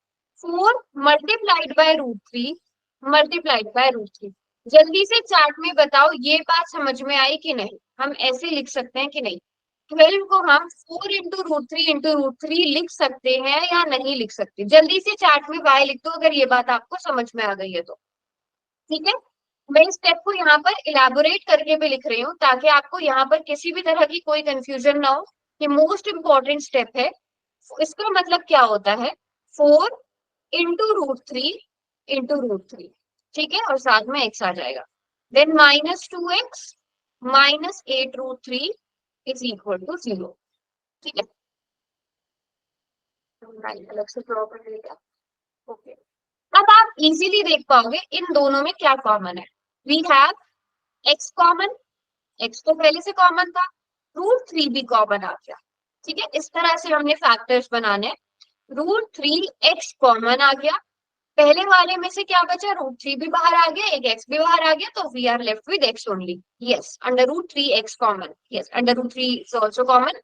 4 multiplied by root 3 multiplied by root 3। जल्दी से चार्ट में बताओ ये बात समझ में आई कि नहीं? हम ऐसे लिख सकते हैं कि नहीं? 12 को हम 4 इंटू रूट थ्री लिख सकते हैं या नहीं लिख सकते? जल्दी से चार्ट में वाई लिख दो अगर ये बात आपको समझ में आ गई है तो। ठीक है, मैं इस स्टेप को यहाँ पर इलाबोरेट करके भी लिख रही हूँ ताकि आपको यहाँ पर किसी भी तरह की कोई कंफ्यूजन ना हो। ये मोस्ट इंपॉर्टेंट स्टेप है। इसका मतलब क्या होता है? 4 इंटू रूट थ्री, ठीक है, और साथ में x आ जाएगा। Then -2x minus 8√3 is equal to 0। ठीक है, अलग से ड्रॉ कर लेगा। ओके, अब आप इजीली देख पाओगे इन दोनों में क्या कॉमन है। We have x common, x तो पहले से कॉमन था, √3 भी कॉमन आ गया। ठीक है, इस तरह से हमने फैक्टर्स बनाने। √3x कॉमन आ गया, पहले वाले में से क्या बचा? √3 भी बाहर आ गया, एक x भी बाहर आ गया, तो we are left with x only. Yes, √3x common, yes, √3 is also common.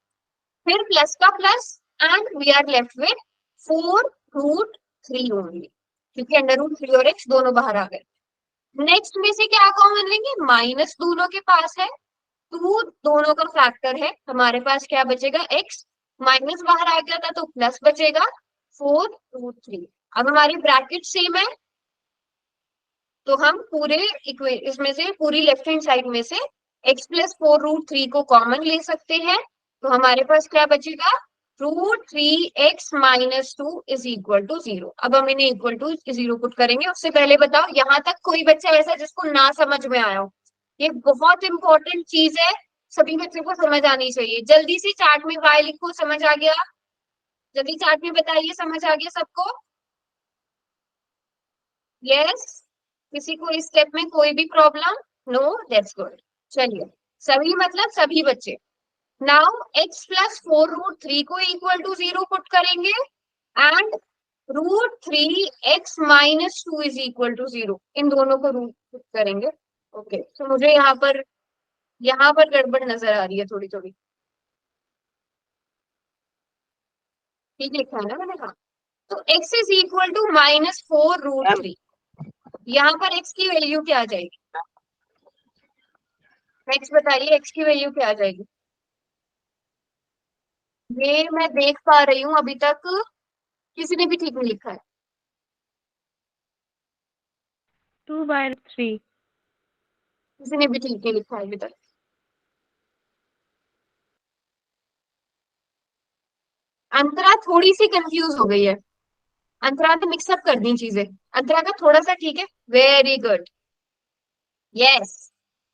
फिर प्लस का plus and we are left with 4√3 only, क्योंकि √3 और x दोनों बाहर आ गए। नेक्स्ट में से क्या कॉमन लेंगे? माइनस दोनों के पास है, 2 दोनों का फैक्टर है, हमारे पास क्या बचेगा? x, माइनस बाहर आ गया था तो प्लस बचेगा 4√3। अब हमारी ब्रैकेट सेम है तो हम पूरे इसमें से पूरी लेफ्ट हैंड साइड में से x प्लस 4√3 को कॉमन ले सकते हैं, तो हमारे पास क्या बचेगा? √3x minus 2 is equal to 0। अब हम इन्हें इक्वल टू 0 पुट करेंगे। उससे पहले बताओ यहाँ तक कोई बच्चा ऐसा जिसको ना समझ में आया हो? ये बहुत इंपॉर्टेंट चीज है, सभी बच्चों को समझ आनी चाहिए। जल्दी से चार्ट में y लिखो, समझ आ गया? जल्दी चार्ट में बताइए, समझ आ गया सबको? यस, किसी को इस स्टेप में कोई भी प्रॉब्लम? No, that's good. चलिए, सभी मतलब सभी बच्चे। नाउ x प्लस 4√3 को इक्वल टू 0 पुट करेंगे and √3x minus 2 is equal to 0, इन दोनों को रूट पुट करेंगे। ओके, तो मुझे यहाँ पर गड़बड़ नजर आ रही है थोड़ी थोड़ी। ठीक लिखा है ना मैंने? कहा तो x इज इक्वल टू -4√3। यहाँ पर x की वैल्यू क्या आ जाएगी? x बताइए, x की वैल्यू क्या आ जाएगी? ये मैं देख पा रही हूँ, अभी तक किसी ने भी ठीक नहीं लिखा है। 2/3। किसी ने भी ठीक नहीं लिखा है अभी तक। अंतरा थोड़ी सी कंफ्यूज हो गई है, अंतरा ने मिक्सअप कर दी चीजें। अंतरा का थोड़ा सा ठीक है, very good. Yes,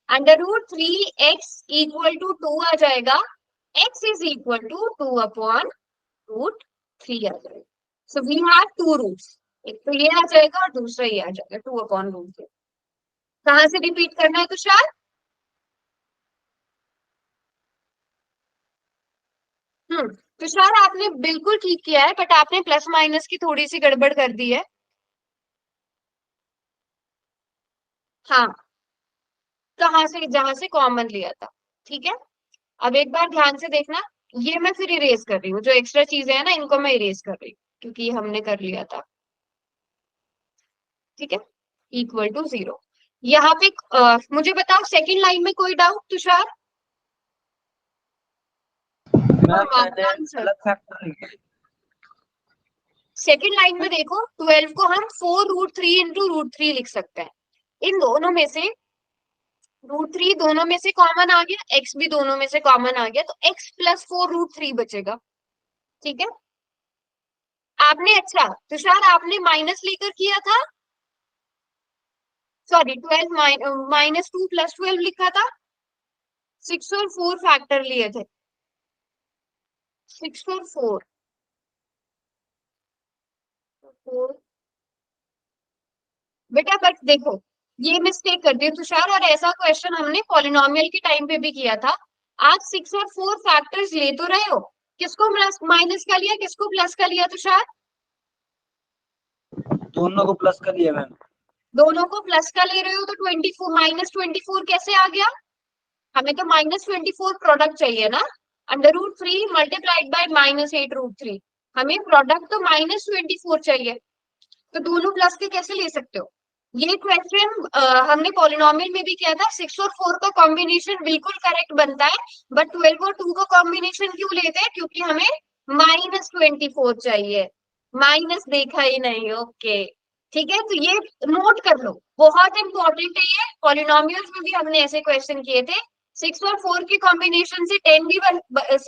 √3x equal to 2 आ जाएगा, x इज इक्वल टू 2/√3 आ जाएगा। सो वी हैव 2 रूट्स, एक तो ये आ जाएगा और दूसरा ये आ जाएगा 2/√3। कहां से रिपीट करना है तुषार? तुषार आपने बिल्कुल ठीक किया है, बट आपने प्लस माइनस की थोड़ी सी गड़बड़ कर दी है। हाँ, कहां से? जहां से कॉमन लिया था। ठीक है, अब एक बार ध्यान से देखना, ये मैं फिर इरेज कर रही हूँ, जो एक्स्ट्रा चीजें है ना इनको मैं इरेज कर रही हूँ क्योंकि ये हमने कर लिया था। ठीक है, इक्वल टू 0। यहाँ पे मुझे बताओ सेकंड लाइन में कोई डाउट तुषार? सेकंड लाइन में देखो, 12 को हम 4√3 इंटू √3 लिख सकते हैं। इन दोनों में से √3 दोनों में से कॉमन आ गया, x भी दोनों में से कॉमन आ गया, तो x प्लस 4√3 बचेगा। ठीक है, आपने अच्छा तुषार आपने माइनस लेकर किया था, सॉरी 12 -2 प्लस 12 लिखा था, 6 और 4 फैक्टर लिए थे, 6 और 4 बेटा। बट देखो ये मिस्टेक कर दी तुषार, और ऐसा क्वेश्चन हमने पॉलिनोमियल के टाइम पे भी किया था। आज 6 और 4 फैक्टर्स ले तो रहे हो, किसको माइनस का लिया, किसको प्लस का लिया तुषार? दोनों को प्लस का लिया मैम। दोनों को प्लस का ले रहे हो तो 24 -24 कैसे आ गया? हमें तो -24 प्रोडक्ट चाहिए ना, √3 मल्टीप्लाइड बाय -8√3, हमें प्रोडक्ट तो -24 चाहिए, तो दोनों प्लस के कैसे ले सकते हो? ये क्वेश्चन हमने पॉलिनोमियल में भी किया था। 6 और 4 का कॉम्बिनेशन बिल्कुल करेक्ट बनता है, बट 12 और 2 का कॉम्बिनेशन क्यों लेते हैं? क्योंकि हमें -24 चाहिए, माइनस देखा ही नहीं। ओके ठीक है, तो ये नोट कर लो, बहुत इंपॉर्टेंट है ये। पॉलिनोमियल्स में भी हमने ऐसे क्वेश्चन किए थे। 6 और 4 के कॉम्बिनेशन से 10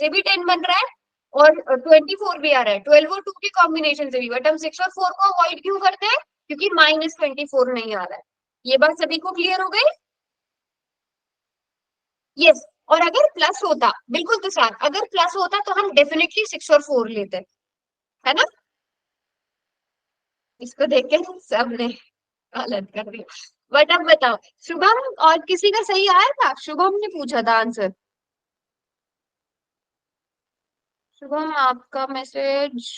भी 10 बन रहा है और 24 भी आ रहा है, 12 और 2 के कॉम्बिनेशन से भी, बट हम 6 और 4 को अवॉइड क्यों करते हैं? क्योंकि -24 नहीं आ रहा है। ये बात सभी को क्लियर हो गई? यस। और अगर प्लस होता, बिल्कुल तो सर, अगर प्लस होता तो हम डेफिनेटली 6 और 4 लेते, है ना? इसको देख के सबने गलत कर दिया। बट अब बताओ, शुभम और किसी का सही आया था? शुभम ने पूछा था आंसर। शुभम आपका मैसेज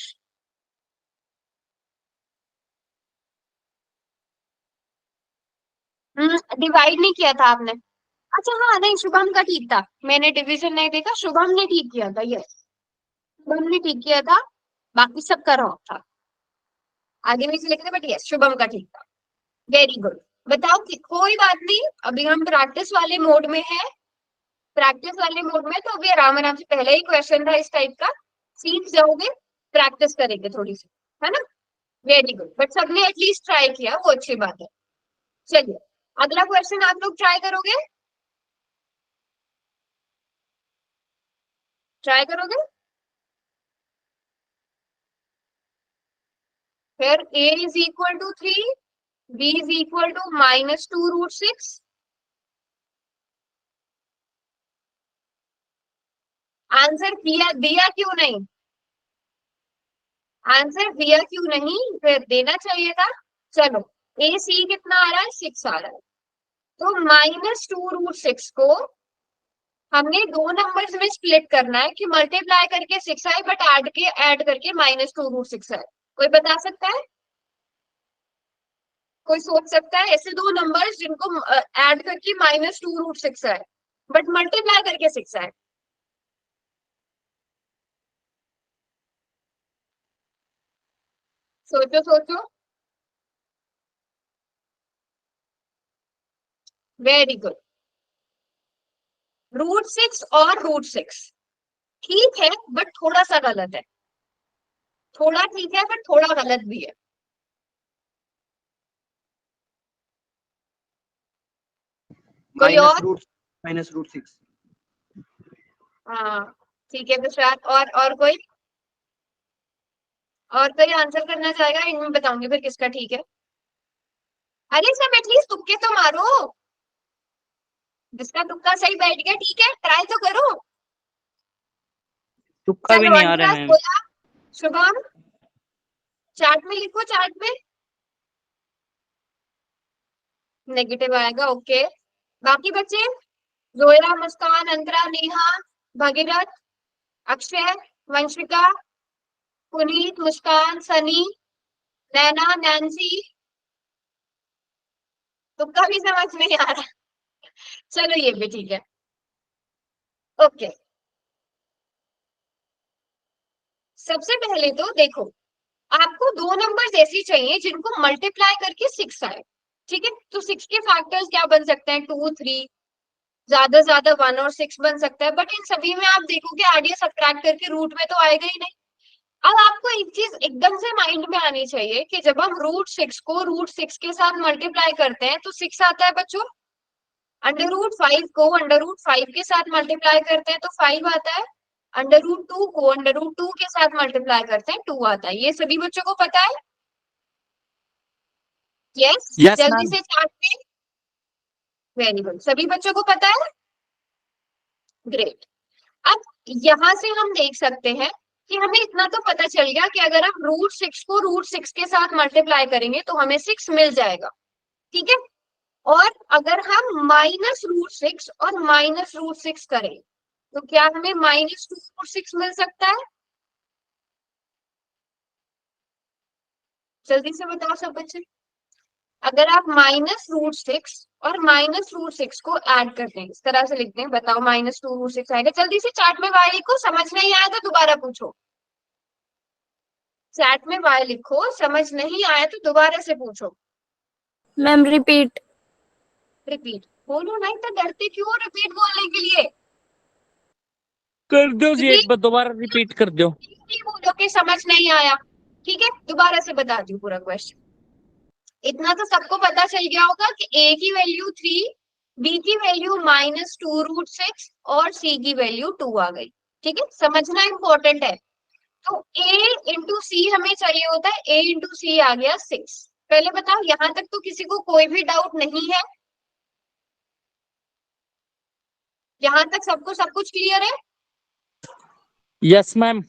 डिवाइड नहीं किया था आपने? अच्छा हाँ, नहीं शुभम का ठीक था, मैंने डिवीजन नहीं देखा, शुभम ने ठीक किया था। यस, शुभम ने ठीक किया था, बाकी सबका रॉन्ग था। आगे भी लिख रहे, बट यस शुभम का ठीक था। Very good. बताओ कि कोई बात नहीं, अभी हम प्रैक्टिस वाले मोड में है। प्रैक्टिस वाले मोड में तो अभी आराम आराम से, पहले ही क्वेश्चन था इस टाइप का, सीख जाओगे, प्रैक्टिस करेंगे थोड़ी सी, है ना? वेरी गुड, बट सबने एटलीस्ट ट्राई किया, वो अच्छी बात है। चलिए अगला क्वेश्चन आप लोग ट्राई करोगे? ट्राई करोगे? फिर a is equal to 3, b is equal to -2√6। Answer दिया दिया क्यों नहीं? आंसर दिया क्यों नहीं? फिर देना चाहिए था। चलो, ए सी कितना आ रहा है? 6 आ रहा है, तो -2√6 को हमने दो नंबर्स में स्प्लिट करना है कि मल्टीप्लाई करके 6 आए, बट ऐड करके -2√6 आए। कोई बता सकता है? कोई सोच सकता है ऐसे दो नंबर्स जिनको ऐड करके -2√6 आए, बट मल्टीप्लाई करके 6 आए? सोचो सोचो। Very good. √6 और √6 ठीक है, बट थोड़ा सा गलत है। थोड़ा ठीक है, बट थोड़ा गलत भी है। कोई और? -√6। हाँ ठीक है विश्वास, और कोई? और कोई आंसर करना चाहेगा? इनमें बताऊंगी फिर किसका ठीक है। अरे सब एटलीस्ट तुक्के तो मारो, जिसका तुक्का सही बैठ गया ठीक है, ट्राई तो करो। तुक्का भी चलो नहीं आ रहा अंतराज मैम। बोला, शुभम चार्ट में लिखो, चार्ट में नेगेटिव आएगा। ओके, बाकी बच्चे जोया, मुस्कान, अंतरा, नेहा, भगीरथ, अक्षय, वंशिका, पुनीत, मुस्कान, सनी, नैना, नैन्सी, तुक्का भी समझ नहीं आ रहा। चलो ये भी ठीक है। ओके, सबसे पहले तो देखो, आपको दो नंबर्स ऐसे चाहिए जिनको मल्टीप्लाई करके 6 आए। ठीक है, तो 6 के फैक्टर्स क्या बन सकते हैं? 2, 3, ज्यादा ज्यादा 1 और 6 बन सकता है, बट इन सभी में आप देखोगे आइडिया सब्ट्रैक्ट करके रूट में तो आएगा ही नहीं। अब आपको एक चीज एकदम से माइंड में आनी चाहिए कि जब हम √6 को √6 के साथ मल्टीप्लाई करते हैं तो 6 आता है बच्चों। √5 को √5 के साथ मल्टीप्लाई करते हैं तो 5 आता है। √2 को √2 के साथ मल्टीप्लाई करते हैं 2 आता है। ये सभी बच्चों को पता है? यस, यस जल्दी मैम। से चार्ट में। वेरी गुड, सभी बच्चों को पता है। ग्रेट। अब यहां से हम देख सकते हैं कि हमें इतना तो पता चल गया कि अगर हम √6 को √6 के साथ मल्टीप्लाई करेंगे तो हमें 6 मिल जाएगा। ठीक है, और अगर हम -√6 और -√6 करें तो क्या हमें -2√6 मिल सकता है? जल्दी से बताओ सब बच्चे। अगर आप -√6 और -√6 को ऐड करते हैं, इस तरह से लिखते हैं, बताओ -2√6 आएगा। जल्दी से चार्ट में y लिखो, समझ नहीं आया तो दोबारा पूछो। चैट में y लिखो, समझ नहीं आया तो दोबारा से पूछो। Ma'am repeat. रिपीट बोलो ना, इतना डरते क्यों हो रिपीट बोलने के लिए? कर दो जी, एक बार दोबारा रिपीट कर दो। नहीं बोलो कि समझ नहीं आया, ठीक है, दोबारा से बता दी पूरा क्वेश्चन। इतना तो सबको पता चल गया होगा कि a की वैल्यू 3, b की वैल्यू -2√6 और c की वैल्यू 2 आ गई। ठीक है, समझना इंपॉर्टेंट है। तो a इंटू सी हमें चाहिए होता है, a इंटू सी आ गया 6। पहले बताओ, यहां तक तो किसी को कोई भी डाउट नहीं है? यहां तक सबको सब कुछ क्लियर है? Yes ma'am.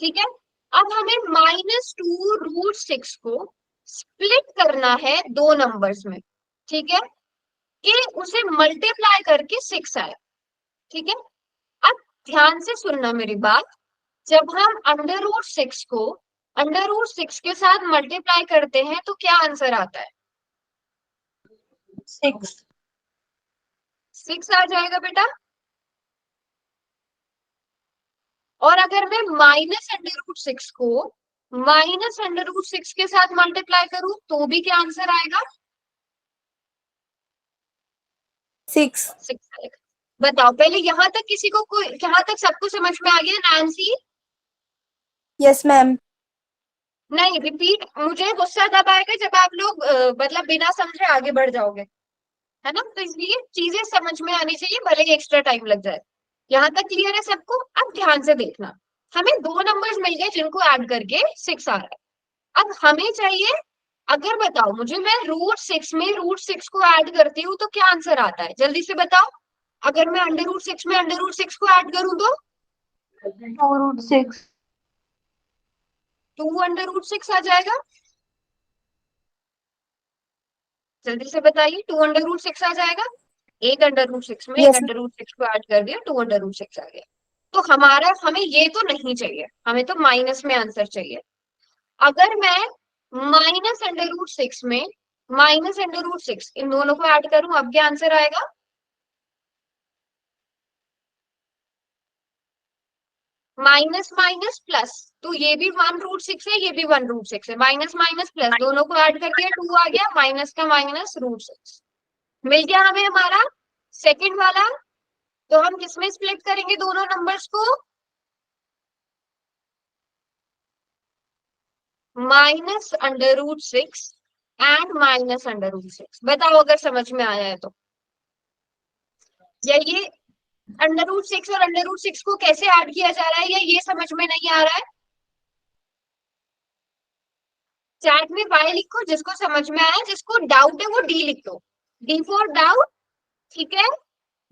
ठीक है, अब हमें -2√6 को स्प्लिट करना है दो नंबर्स में। ठीक है, कि उसे मल्टीप्लाई करके 6 आए। ठीक है, अब ध्यान से सुनना मेरी बात। जब हम √6 को √6 के साथ मल्टीप्लाई करते हैं तो क्या आंसर आता है? 6 आ जाएगा बेटा। और अगर मैं -√6 को -√6 के साथ मल्टीप्लाई करूं तो भी क्या आंसर आएगा? 6। 6 आएगा। बताओ पहले, यहां तक किसी को कोई, यहां तक सबको समझ में आ गया? नैन्सी? Yes ma'am. नहीं, रिपीट। मुझे गुस्सा तब आएगा जब आप लोग मतलब बिना समझे आगे बढ़ जाओगे, है ना? तो इसलिए चीजें समझ में आनी चाहिए, भले ही एक्स्ट्रा टाइम लग जाए। यहाँ तक क्लियर है सबको? अब ध्यान से देखना, हमें दो नंबर्स मिल गए जिनको ऐड करके 6 आ रहा है। अब हमें चाहिए, अगर बताओ मुझे, मैं √6 में √6 को ऐड करती हूँ तो क्या आंसर आता है? जल्दी से बताओ। अगर मैं √6 में √6 को ऐड करूं तो 2√6। 2√6 आ जाएगा। जल्दी से बताइए, 2√6 आ जाएगा। एक √6 में Yes. √6 को ऐड कर दिया, 2√6 आ गया। तो हमें ये तो नहीं चाहिए, हमें तो माइनस में आंसर चाहिए। अगर मैं -√6 में -√6 इन दोनों को ऐड करूं, अब क्या आंसर आएगा? माइनस माइनस प्लस, तो ये भी 1√6 है, ये भी 1√6 है। माइनस माइनस प्लस, दोनों को ऐड कर दिया, 2 आ गया। माइनस का माइनस √6 मिल गया हमें हमारा सेकंड वाला। तो हम किसमें स्प्लिट करेंगे दोनों नंबर्स को? -√6 एंड -√6। बताओ अगर समझ में आया है तो। या ये √6 और √6 को कैसे ऐड किया जा रहा है, या ये समझ में नहीं आ रहा है? चैट में y लिखो जिसको समझ में आया, जिसको डाउट है वो d लिख दो। d फॉर डाउट, ठीक है,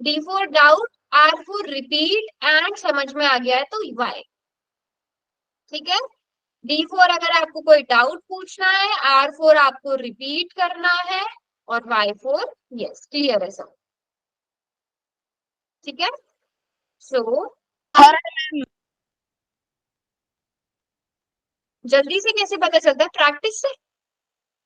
d for doubt, r for repeat, and समझ में आ गया है तो y। ठीक है, d फॉर अगर आपको कोई डाउट पूछना है, r फॉर आपको रिपीट करना है, और y फॉर यस। क्लियर है सब? ठीक है, सो जल्दी से कैसे पता चलता है? प्रैक्टिस से।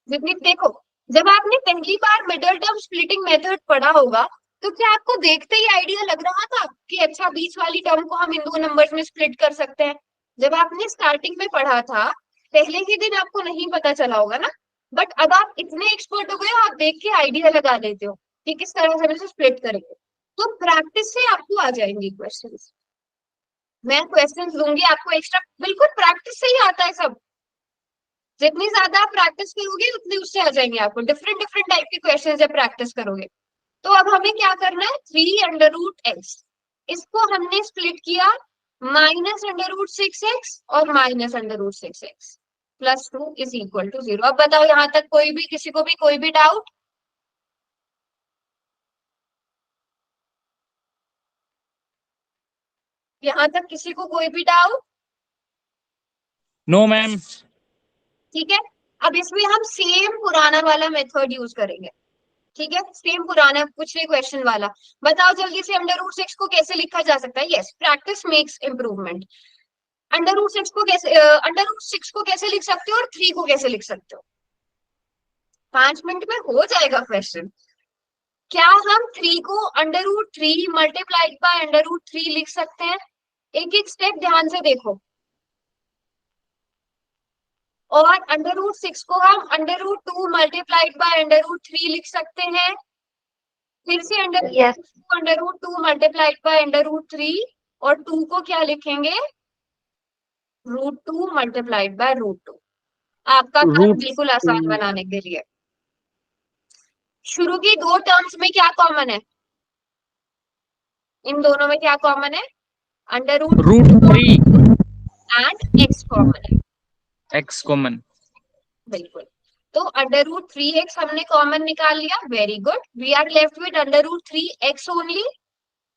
जितनी देखो, जब आपने पहली बार मिडिल टर्म स्प्लिटिंग मेथड पढ़ा होगा तो क्या आपको देखते ही आइडिया लग रहा था कि अच्छा बीच वाली टर्म को हम इन दो नंबर्स में स्प्लिट कर सकते हैं? जब आपने स्टार्टिंग में पढ़ा था, पहले ही दिन आपको नहीं पता चला होगा ना, बट अब आप इतने एक्सपर्ट हो गए हो, आप देख के आइडिया लगा लेते हो कि किस तरह से हम इसे स्प्लिट करेंगे। तो प्रैक्टिस से आपको आ जाएंगे क्वेश्चंस। मैं क्वेश्चंस दूंगी आपको एक्स्ट्रा, बिल्कुल प्रैक्टिस से ही आता है सब। जितनी ज्यादा आप प्रैक्टिस करोगे उतनी उससे आ जाएंगे आपको डिफरेंट डिफरेंट टाइप के क्वेश्चन जब प्रैक्टिस करोगे। तो अब हमें क्या करना है? 3√x, इसको हमने स्प्लिट किया -√6x और -√6x +2 इज इक्वल टू 0। अब बताओ यहां तक कोई भी, किसी को भी कोई भी डाउट? यहां तक किसी को कोई भी डाउट? No ma'am. ठीक है, अब इसमें हम सेम पुराना वाला मेथड यूज करेंगे। ठीक है, सेम पुराना पिछले क्वेश्चन वाला। बताओ जल्दी से, √6 को कैसे लिखा जा सकता है? Yes, practice makes improvement. √6 को कैसे लिख सकते हो और 3 को कैसे लिख सकते हो? 5 मिनट में हो जाएगा क्वेश्चन। क्या हम 3 को √3 मल्टीप्लाइड बाय √3 लिख सकते हैं? एक एक स्टेप ध्यान से देखो। और √6 को हम √2 मल्टीप्लाइड बाय √3 लिख सकते हैं। फिर से Yes. √2 मल्टीप्लाइड बाय √3 और 2 को क्या लिखेंगे? √2 मल्टीप्लाइड बाय √2। आपका काम रूट बिल्कुल आसान बनाने के लिए। शुरू की 2 टर्म्स में क्या कॉमन है? इन दोनों में क्या कॉमन है? √3 एंड x कॉमन है। x common. बिल्कुल। तो √3x हमने कॉमन निकाल लिया। Very good. We are left with √3x only.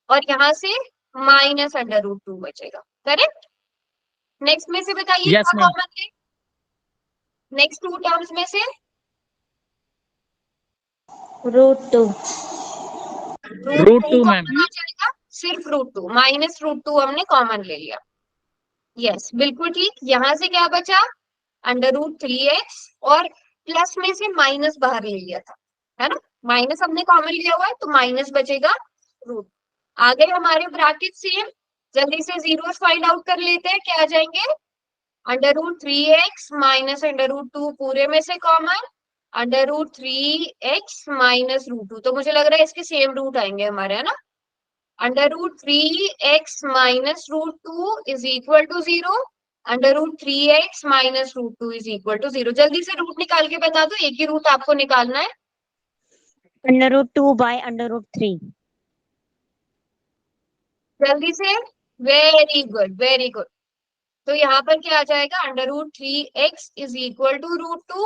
और यहां से माइनस √2 बचेगा। करेक्ट। नेक्स्ट में से बताइए Yes, क्या ma'am. कॉमन है? नेक्स्ट 2 टर्म्स में से √2 √2 मैम। कॉमन आ जाएगा। सिर्फ √2 माइनस √2 हमने कॉमन ले लिया। यस, बिल्कुल ठीक। यहां से क्या बचा? √3x और प्लस में से माइनस बाहर ले लिया था, है ना? माइनस हमने कॉमन लिया हुआ है तो माइनस बचेगा रूट। आगे हमारे ब्रैकेट सेम। जल्दी से जीरोस फाइंड आउट कर लेते हैं। क्या आ जाएंगे? √3x माइनस √2 पूरे में से कॉमन, √3x माइनस √2। तो मुझे लग रहा है इसके सेम रूट आएंगे हमारे, है ना? √3x minus √2 is equal to 0। √3x minus √2 is equal to 0। जल्दी से रूट निकाल के बता दो। एक ही रूट आपको निकालना है। √2 बाय √3 जल्दी से। Very good, very good. तो यहाँ पर क्या आ जाएगा? √3x is equal to √2,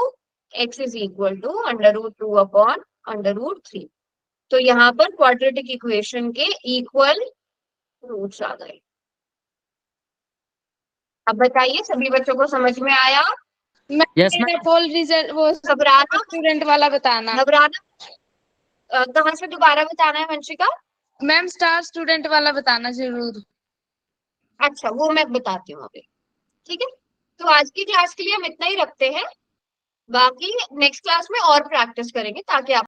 x is equal to √2 upon √3। तो यहाँ पर क्वाड्रेटिक इक्वेशन के इक्वल रूट्स आ गए। अब बताइए सभी बच्चों को समझ में आया? Yes, ma'am. मेरा पोल रिजल्ट वो घबराना स्टूडेंट वाला बताना। कहाँ से दोबारा बताना है वंशिका? मैम स्टार स्टूडेंट वाला बताना जरूर। अच्छा, वो मैं बताती हूँ अभी। ठीक है। तो आज की क्लास के लिए हम इतना ही रखते हैं। बाकी नेक्स्ट क्लास में और प्रैक्टिस करेंगे ताकि आप